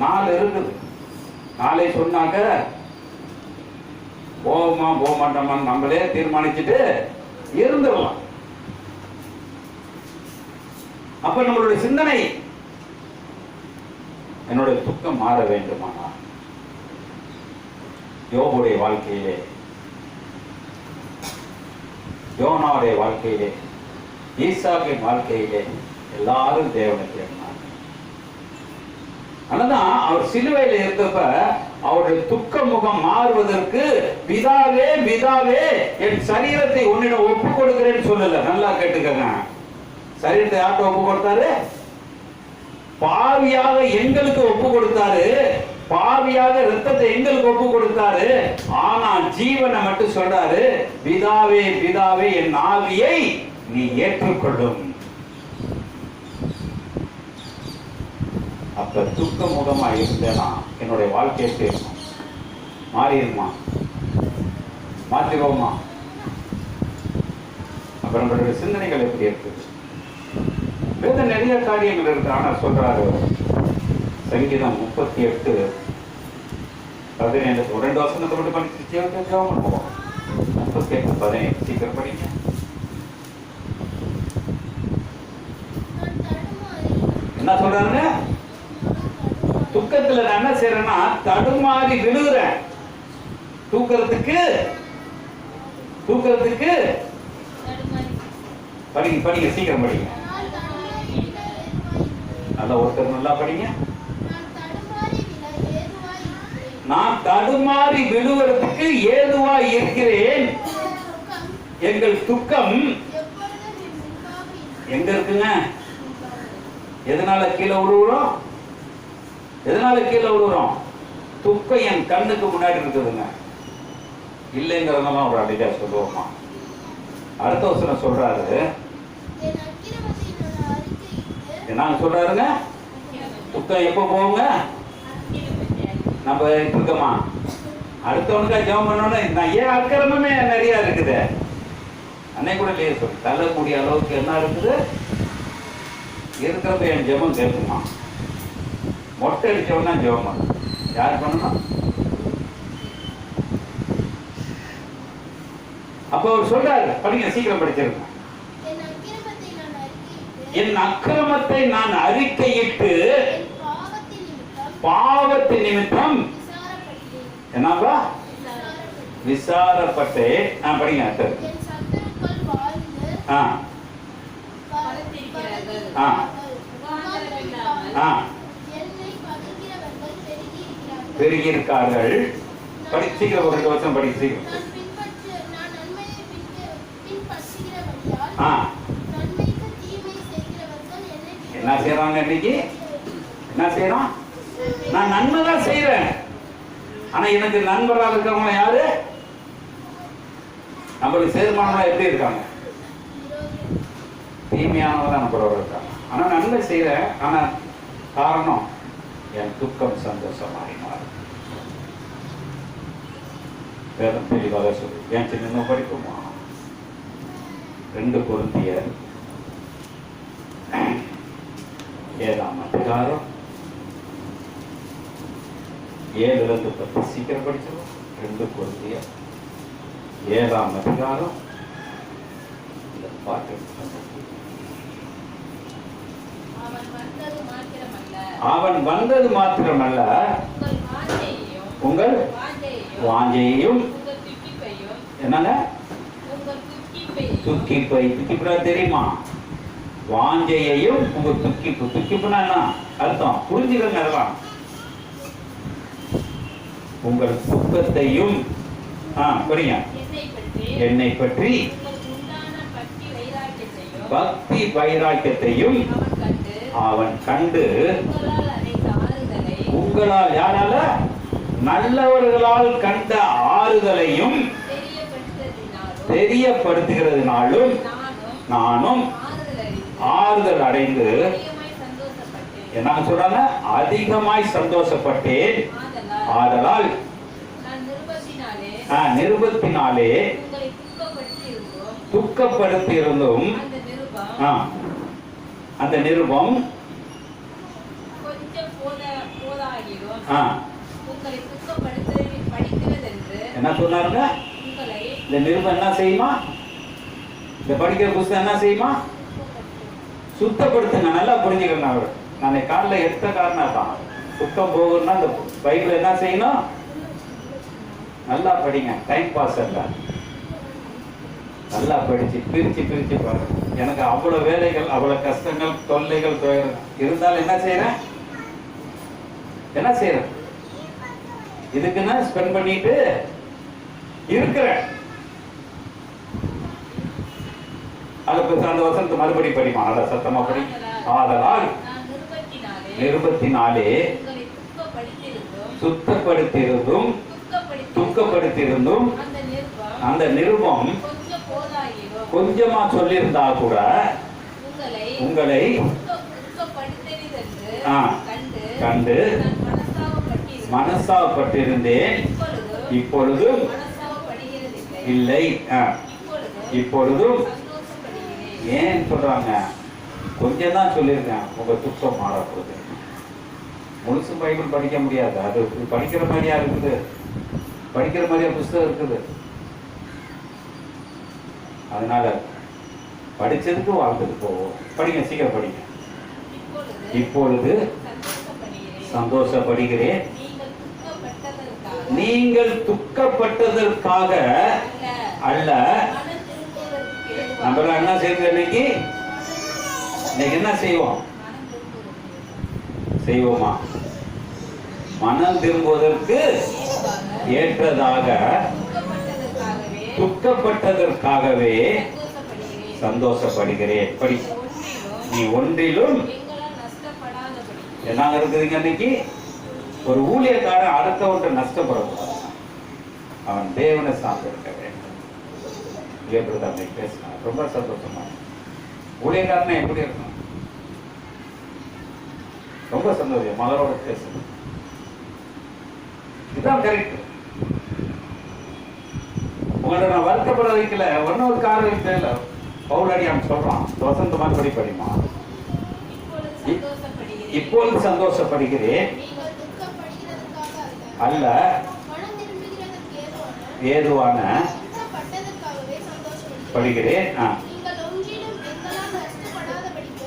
4 இருக்குது. 4 சொன்னாக்க போவோமா போக மாட்டோமான்னு நம்மளே தீர்மானிச்சுட்டு இருந்துடலாம். அப்ப நம்மளுடைய சிந்தனை, என்னுடைய துக்கம் மாற வேண்டுமானா யோபுடைய வாழ்க்கையிலே யோனாவுடைய வாழ்க்கையிலே, ஈசாக்கின் வாழ்க்கையிலே எல்லாரும் தேவனை தேடினார். அதனால்தான் அவர் சிலுவையில் இருந்தப்ப அவருடைய துக்க முகம் மாறுவதற்கு, பிதாவே பிதாவே என் சரீரத்தை உன்னிடம் ஒப்பு கொடுக்கிறேன்னு சொல்லல. நல்லா கேட்டுக்கங்க, சரீரத்தை யார்கிட்ட ஒப்பு கொடுத்தாரு? பாவியாக எங்களுக்கு ஒப்பு கொடுத்தாரு, பாவியாக ரத்தத்தை எங்களுக்கு ஒப்பு கொடுத்தாரு. ஆனா ஜீவனை மட்டும் சொல்றாரு, பிதாவே பிதாவே என் ஆவியை நீ ஏற்றுக்கொள்ளும். அப்ப துக்க முகமா இருந்தேனா என்னுடைய வாழ்க்கையை பேசணும். மாறிடுமா? மாற்றிடுவோமா? அப்ப நம்மளுடைய சிந்தனைகள் எப்படி இருக்குது? வேற நிறைய காரியங்கள் இருக்கு. ஆனா சொல்றாரு சங்கீதம் 38:17. ஒரு 2 வசனத்தை மட்டும் படிச்சு ஜெபம் பண்ணுவோம். 38:17 சீக்கிரம் படிங்க. என்ன சொல்றாருங்க? துக்கத்துல நான் என்ன செய்யறேன்னா தடுமாறி விழுகிறேன். தூக்கிறதுக்கு படிங்க படிங்க, சீக்கிரம் படிங்க. நல்லா ஒருத்தர் நல்லா படிங்க. நான் தடுமாறி விழுவதற்கு ஏதுவாய் இருக்கிறேன். எங்கள் துக்கம் எங்க இருக்குங்க? எதனால கீழே விழுவுறோம்? எதனால கீழே விழுவுறோம்? துக்கம் என் கண்ணுக்கு முன்னாடி இருக்குதுங்க. இல்லைங்கிறதெல்லாம் ஒரு அடிக்கா சொல்லுவோமா? அடுத்த வசனம் சொல்றாரு, என்ன சொல்றாருங்க? துக்கம் எப்ப போகுங்க? நம்ம இருக்கமா அடுத்தவனுக்கா ஜெபம் பண்ணோன்னு நான் ஏன் அக்கிரமமே நிறைய இருக்குது. அன்னை கூட இல்லையே சொல்லு, தள்ளக்கூடிய அளவுக்கு என்ன இருக்குது இருக்கிறப்ப என் ஜெபம் கேட்குமா? மொட்டை அடிச்சவன் தான் ஜெபம் பண்ணணும். யார் பண்ணணும்? அப்போ அவர் சொல்றாரு, படிங்க சீக்கிரம் படிச்சிருங்க. என் அக்கிரமத்தை நான் அறிக்கையிட்டு பாவத்தின் நிமித்தம் என்னவா விசாரப்பட்டேன். படிங்க. பெருகியிருக்கார்கள். சீக்கிரம் ஒரு 2 வருஷம் படிக்க சீக்கிரம். என்ன செய்யறாங்க இன்னைக்கு? என்ன செய்யறோம்? நான் நன்மை தான் செய்யறேன். ஆனா எனக்கு நண்பராக இருக்கிறவங்க யாரு? நம்மளுக்கு சேதமானவங்க எப்படி இருக்காங்க? தீமையானவங்க தான் நம்மளோட இருக்காங்க. ஆனா நன்மை செய்யறேன். ஆனா காரணம் என் துக்கம் சந்தோஷமாகி மாறும். வேதம் தெளிவாக சொல்லு. ஏன் சின்ன படிக்குமா? 2 கொரிந்தியர் 7:10 7-10 சீக்கிரம் படிச்சிடும். 2 கொரிந்தியர் 7:10 இந்த பாட்டு. அவன் வந்தது மாத்திரமல்ல உங்கள் வாஞ்சையையும் என்னங்க துக்கிப்பை. துக்கிப்பா தெரியுமா? வாஞ்சையையும் உங்க துக்கிப்பு. துக்கிப்புனா என்ன அர்த்தம்? புரிஞ்சுக்கங்க. அதெல்லாம் உங்கள் துக்கத்தையும் புரியுங்க. என்னை பற்றி பக்தி வைராக்கியத்தையும் அவன் கண்டு உங்களால், யாரால? நல்லவர்களால் கண்ட ஆறுதலையும் தெரியப்படுத்துகிறதுனாலும் நானும் ஆறுதல் அடைந்து என்ன சொல்றாங்க? அதிகமாய் சந்தோஷப்பட்டேன். ஆதலால் நிருபத்தினாலே துக்கப்படுத்தி இருந்தும் அந்த நிருபம் என்ன சொன்னாருங்க? இந்த நிருபம் என்ன செய்யுமா? இந்த படிக்கிற புத்தகம் என்ன செய்யுமா? சுத்தப்படுத்துங்க. நல்லா புரிஞ்சுக்கணும். அவர் நான் காலில் எடுத்த காரணம் தான். சுத்தம் போகணும்னா இந்த பைபிள் என்ன செய்யணும்? நல்லா படிங்க. டைம் பாஸ் அல்ல. நல்லா படிச்சு பிரிச்சு பாருங்க. எனக்கு அவ்வளவு வேலைகள், அவ்வளவு கஷ்டங்கள், தொல்லைகள் இருந்தாலும் என்ன செய்யறேன் இதுக்குன்னா ஸ்பெண்ட் பண்ணிட்டு இருக்கிறேன். அந்த வசனத்தை மறுபடி படிமா, அத சத்தமா படி. ஆதலால் நிருபத்தினாலே சுத்தப்படுத்தியிருந்தும் துக்கப்படுத்தியிருந்தும் அந்த நிருபம் கொஞ்சமா சொல்லியிருந்தா கூட உங்களை கண்டு மனஸ்தாபப்பட்டிருந்தேன், இப்பொழுதும் இல்லை. இப்பொழுதும் ஏன் சொல்றாங்க? கொஞ்சம் தான் சொல்லியிருக்கேன், உங்க துக்கம் மாறப்போகுது. முழுசு பைபிள் படிக்க முடியாது, அது படிக்கிற மாதிரியா இருக்குது, படிக்கிற மாதிரியா புஸ்தகம் இருக்குது. அதனால படிச்சதுக்கு வாழ்ந்தது போவோம். படிங்க, சீக்கிரம் படிங்க. இப்பொழுது சந்தோஷப்படுகிறேன், நீங்கள் துக்கப்பட்டதற்காக அல்ல. நம்ம என்ன செய்வோம்? இன்னைக்கு என்ன செய்வோமா? மனம் திரும்புவதற்கு ஏற்றதாக துக்கப்பட்டதற்காகவே சந்தோஷப்படுகிறேன். படி. நீ ஒன்றிலும் என்ன இருக்குதுங்க? இன்னைக்கு ஒரு ஊழியக்காரன் அடுத்த ஒன்று நஷ்டப்படக்கூடாது. அவன் தேவனை சார்ந்திருக்க வேண்டும். பேசினார், ரொம்ப சந்தோஷமா. ஊழியக்காரனை எப்படி இருக்கணும்? ரொம்ப சந்தோஷம், மலரோட பேசணும். இதுதான் கரெக்ட். உங்களை நான் வருத்தப்பட வைக்கல, ஒன்னொரு காரணம் தெரியல. பவுலடியான் சொல்றான், வசந்த மாதிரி படிமா. இப்பொழுது சந்தோஷப்படுகிறேன் அல்ல, ஏதுவான படிக்கிறேன்.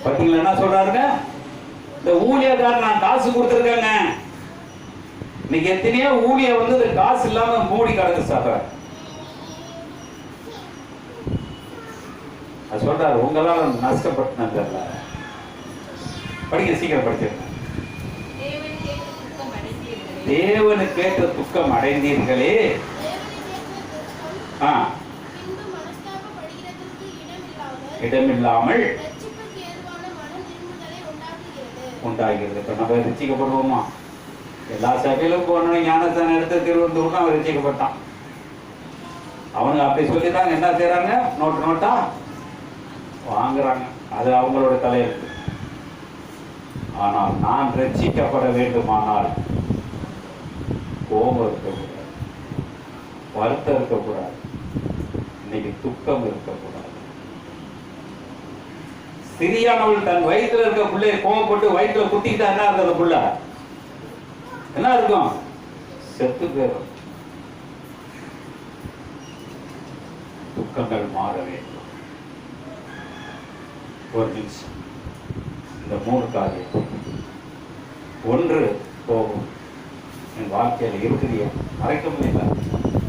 பார்த்தீங்களா என்ன சொல்றாருங்க? இந்த ஊழியக்காரன் நான் காசு கொடுத்துருக்கேங்க. இன்னைக்கு எத்தனையோ ஊழிய வந்து காசு இல்லாம மூடி கடந்து சாப்பிட சொல்றாரு. உங்களால நஷ்டப்பட்டு படிக்க, சீக்கிரம் படிச்சிருக்கேன். தேவனுக்கேற்ற துக்கம் அடைந்தீர்களே. இடமில்லாமல் உண்டாகிறது. இப்ப நம்ம ரசிக்கப்படுவோமா? எல்லா சபையிலும் போனோம், ஞானத்தான எடுத்த திருவந்தூர் அவன் ரசிக்கப்பட்டான். அவனுங்க அப்படி சொல்லிதான் என்ன செய்யறாங்க? நோட்டா வாங்குறாங்க. அது அவங்களோட தலையெழுத்து. ஆனால் நான் ரட்சிக்கப்பட வேண்டுமானால் கோபம் இருக்கக்கூடாது, வருத்தம் இருக்கக்கூடாது, இன்னைக்கு துக்கம் இருக்கக்கூடாது. சிறியானவள் தன் வயிற்றுல இருக்க பிள்ளைய கோபப்பட்டு வயிற்றுல குத்திக்கிட்டா என்ன இருக்கு? அந்த புள்ள என்ன இருக்கும்? செத்து போயிடும். துக்கங்கள் மாற வேண்டும். ஒரு நிமிஷம், இந்த 3 காரியம். ஒன்று, கோபம். என் வாழ்க்கையில் இருக்கிறியா? மறைக்க முடியல,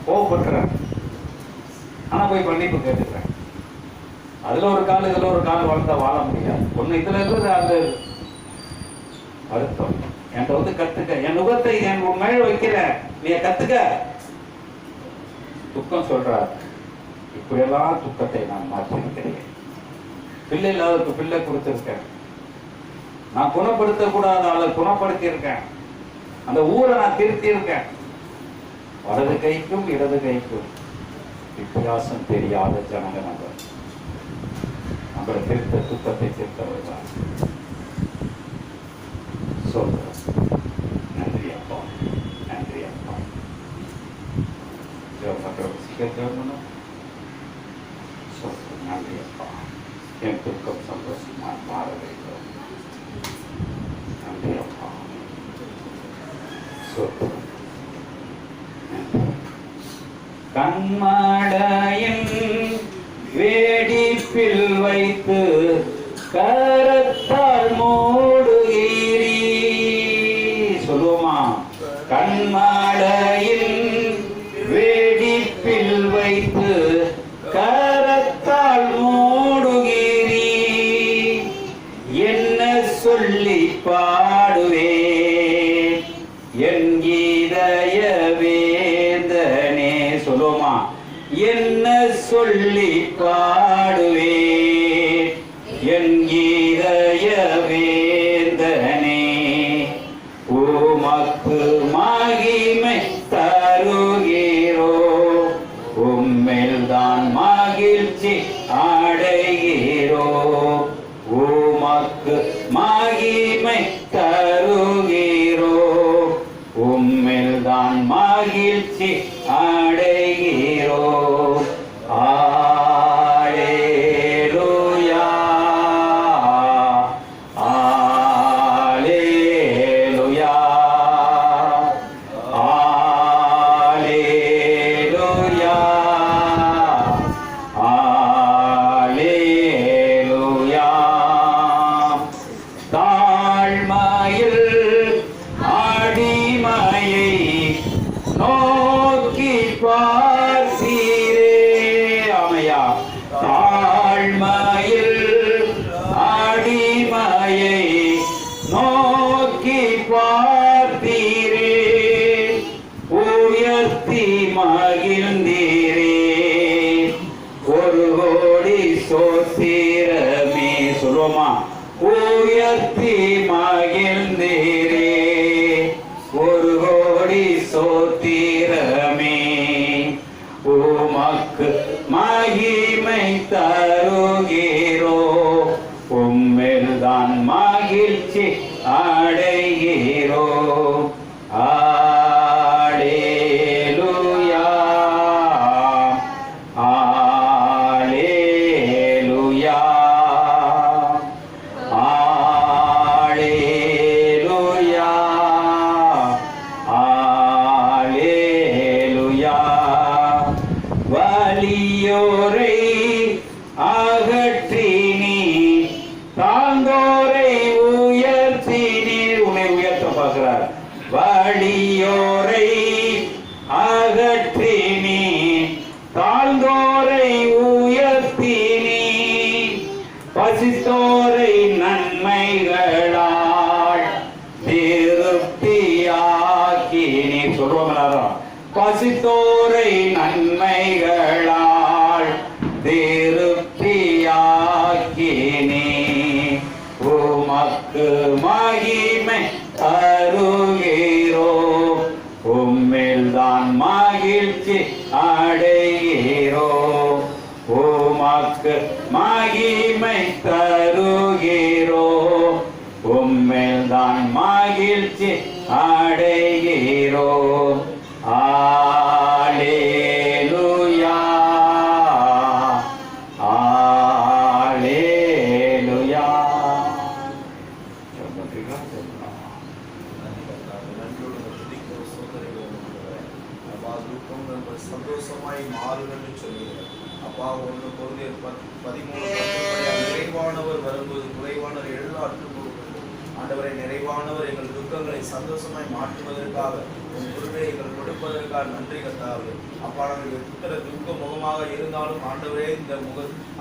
கோபப்படுறேன், ஆனா போய் மன்னிப்பு கேட்டுக்கிறேன். அதுல ஒரு கால் இதுல ஒரு கால் வாழ்ந்தா வாழ முடியாது. ஒண்ணு இதுல இருக்கிறது அந்த வருத்தம். என்கிட்ட வந்து கத்துக்க, என் நுகத்தை என் மேல வைக்கிற, நீ கத்துக்க. துக்கம் சொல்றார், இப்படியெல்லாம் துக்கத்தை நான் மாற்றிருக்கிறேன். பிள்ளை இல்லாததுக்கு பிள்ளை கொடுத்திருக்கேன். நான் குணப்படுத்த கூடாத ஆளை குணப்படுத்தி இருக்கேன். அந்த ஊரை நான் திருத்தி இருக்கேன். வலது கைக்கும் இடது கைக்கும் வித்தியாசம் தெரியாத ஜனங்க நம்மளை திருத்த துக்கத்தை திருத்தவர்கள் சொல்றேன். நன்றி அப்பா, நன்றி அப்பா. சீக்கிரம் சொல்றேன். நன்றி அப்பா, என் துக்கம் சந்தோஷமா மாற வைக்கிறோம். நன்றி அப்பா, சொல்றேன். கண்மடையின் வேடிப்பில் வைத்து கரத்தால் மூடுகிறீ. சொல்லுவோமா? கண்மடையின் வேடிப்பில் வைத்து கரத்தால் என் இதய வேந்தனே. சொல்லுமா, என்ன சொல்லி பாடுவேன் என் இதய வேந்தனே. உமக்கு மகிமை தருகிறோ, உம்மில் தான் மகிழ்ச்சி அடைகிறோ. உமக்கு மகிமை தருகிறோ, உம்மில் தான் மகிழ்ச்சி அடைகிறோ. அல்லேலூயா, அல்லேலூயா, அல்லேலூயா, அல்லேலூயா. தாழ்மையில் அடிமையை நோக்கி பார்த்தீரே. ஆமையா, தாழ்மையில் அடிமையை நோக்கி பார்த்தீரே. உயர்த்தி மகிழ்ந்தீரே. ஒரு கோடி சோத்திரமே. சொல்லுவோமா, உயர்த்தி மகிழ்ந்தீரே. ஒரு கோடி சோத்திரமே. உமக்கு மகிமை தருகிறோ, உம்மில் தான் மகிழ்ச்சி அடைகிறோ. அல்லேலூயா, அல்லேலூயா, அல்லேலூயா, அல்லேலூயா. வலியோரை அகற்றினி, தாங்கோரை உயர்த்தினி. உன்னை உயர்த்த பார்க்கிறார். வலியோரை அகற்றினி, தாழ்ந்தோரை உயர்த்தினி. பசித்தோரை நன்மைகளால் திருப்தியாக்கினி. சொல்லுவோம் எல்லாரும், பசித்தோரை நன்மைகளால் திருப்தியாக்கினி. உமக்கு மகிமை தருகிறோ, உம்மில் தான் மகிழ்ச்சி அடைகிறோ. உமக்கு மகிமை தருகிறோ, உம்மில் தான் மகிழ்ச்சி அடைகிறோ. அல்லேலூயா, அல்லேலூயா. சந்தோஷமாய் மாறும் என்று சொல்லுகிறார். அப்பா, 1 கொரிந்தியர் 13 நிறைவானவர் வரும்போது குறைவானவர் எல்லாற்றும் ஆண்டவரை, நிறைவானவர் எங்கள் துக்கங்களை சந்தோஷமாய் மாற்றுவதற்காக உன் குருவை எங்கள் கொடுப்பதற்காக நன்றி கர்த்தாவே. அப்பா, நாங்கள் எத்தனை துக்க முகமாக இருந்தாலும் ஆண்டவரே, இந்த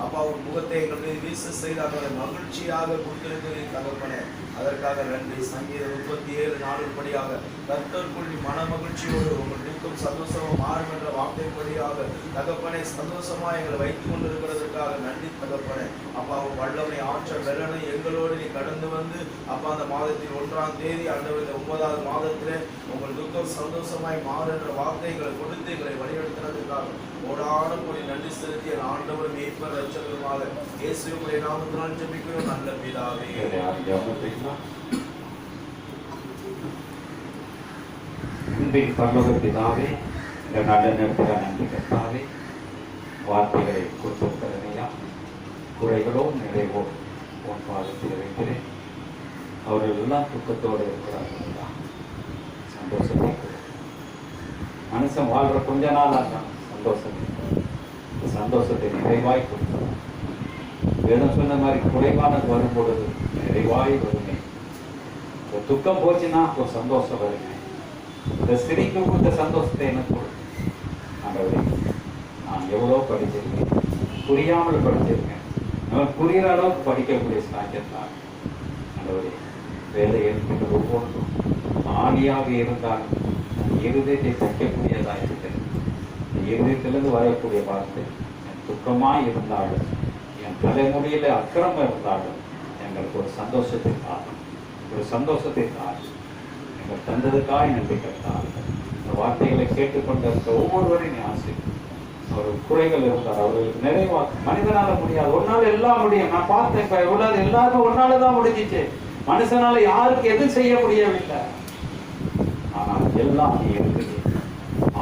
அப்பா உன் முகத்தை எங்கள் மீது வீச செய்து அவரை மகிழ்ச்சியாக கொடுத்திருக்கிறேன் தகப்பனே. அதற்காக நன்றி. சங்கீதம் 37:4 படியாக கர்த்தருக்குள் மன மகிழ்ச்சியோடு உங்கள் துக்கம் சந்தோஷமாக மாறும் என்ற வார்த்தைப்படியாக தகப்பனை சந்தோஷமாக எங்களை வைத்துக் கொண்டிருக்கிறதுக்காக நன்றி தகப்பனே. அப்பா, வல்லமை ஆற்றல் வெள்ளனை எங்களோடு நீ கடந்து வந்து அப்பா அந்த மாதத்தின் 1ஆம் தேதி ஆண்டவர் இந்த 9வது மாதத்திலே உங்கள் துக்கம் சந்தோஷமாய் மாறும் என்ற வார்த்தைகளை கொடுத்து எங்களை வழிநடத்தினதுக்காக ஓடான கூடி நன்றி செலுத்திய ஆண்டவர் மீட்பர் ரட்சகருமாக இயேசுவுடைய நாமத்தினால் ஜெபிக்கிறோம் நல்ல பிதாவே. அன்பின் பரலோக பிதாவே, இந்த நல்ல நேரத்தில் நன்றி கர்த்தாவே. வார்த்தைகளை கொடுத்திருக்கிறதையா குறைகளோ நிறைவோ உன் பாதத்தில் வைக்கிறேன். அவர்கள் எல்லாம் துக்கத்தோடு இருக்கிறார்களா, சந்தோஷத்தை மனுஷன் வாழ்ற கொஞ்ச நாள் ஆகும். சந்தோஷத்தை நிறைவாய் கொடுத்தார். வேதம் சொன்ன மாதிரி குறைவானது வரும்பொழுது நிறைவாய் வருமே. ஒரு துக்கம் போச்சுன்னா ஒரு சந்தோஷம் வருமே. இந்த சிரிக்க கொடுத்த சந்தோஷத்தை எனக்கு கொடு ஆண்டவரே. நான் எவ்வளோ படிச்சிருக்கேன், புரியாமல் படிச்சிருக்கேன். நம்ம புரிகிற அளவுக்கு படிக்கக்கூடிய சாக்கியத்தான் ஆண்டவரே. வேலை ஏற்பட்டு ஒவ்வொன்றும் ஆவியாக இருந்தால் இருதயத்தை தைக்கக்கூடியதாக இருக்கிறது. இருதயத்திலிருந்து வரக்கூடிய வார்த்தை, என் துக்கமாய் இருந்தாலும், என் தலைமுடியில அக்கிரமம் இருந்தாலும் எங்களுக்கு ஒரு சந்தோஷத்தை தாரும், ஒரு சந்தோஷத்தை தாரும். எங்கள் தந்ததுக்காக நன்றி கட்டார். இந்த வார்த்தைகளை கேட்டுக்கொண்டிருக்க ஒவ்வொருவரையும் ஆசை. ஒரு குறைகள் இருந்தார், அவர்களுக்கு நிறைவாக. மனிதனால முடியாது, ஒரு நாள் எல்லாம் முடியும். நான் பார்த்தேன், இப்ப எவ்வளவு எல்லாருமே ஒரு நாள் தான் முடிஞ்சிச்சு. மனுஷனால யாருக்கு எது செய்ய முடியவில்லை. ஆனால் எல்லாம் நீ இருக்குது.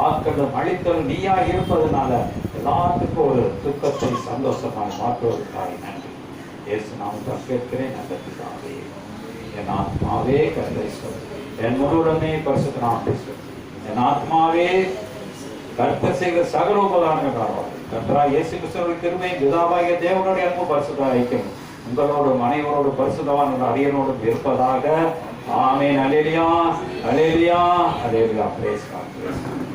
ஆக்களும் அழித்தலும் நீயா இருப்பதனால எல்லாத்துக்கும் ஒரு துக்கத்தை சந்தோஷமாக மாற்றுவதற்காக நன்றி. இயேசு நாமத்தில் கேட்கிறேன், நல்ல பிதாவே. என் ஆத்மாவே கர்த்தரை ஸ்தோத்திரி, என் முழுவதுமே பரிசுத்த நாமத்தை ஸ்தோத்திரி. என் ஆத்மாவே கர்த்தர் செய்த சகல உபகாரங்கள் கர்த்தராகிய இயேசு கிறிஸ்துவின் கிருபை, பிதாவாகிய தேவனுடைய அன்பு, பரிசுத்த ஐக்கியம் உங்களோடும் அனைவரோடு பரிசுத்தவான் அடியனோடும் இருப்பதாக. ஆமென். அல்லேலூயா, அல்லேலூயா, அல்லேலூயா. Praise God, praise God.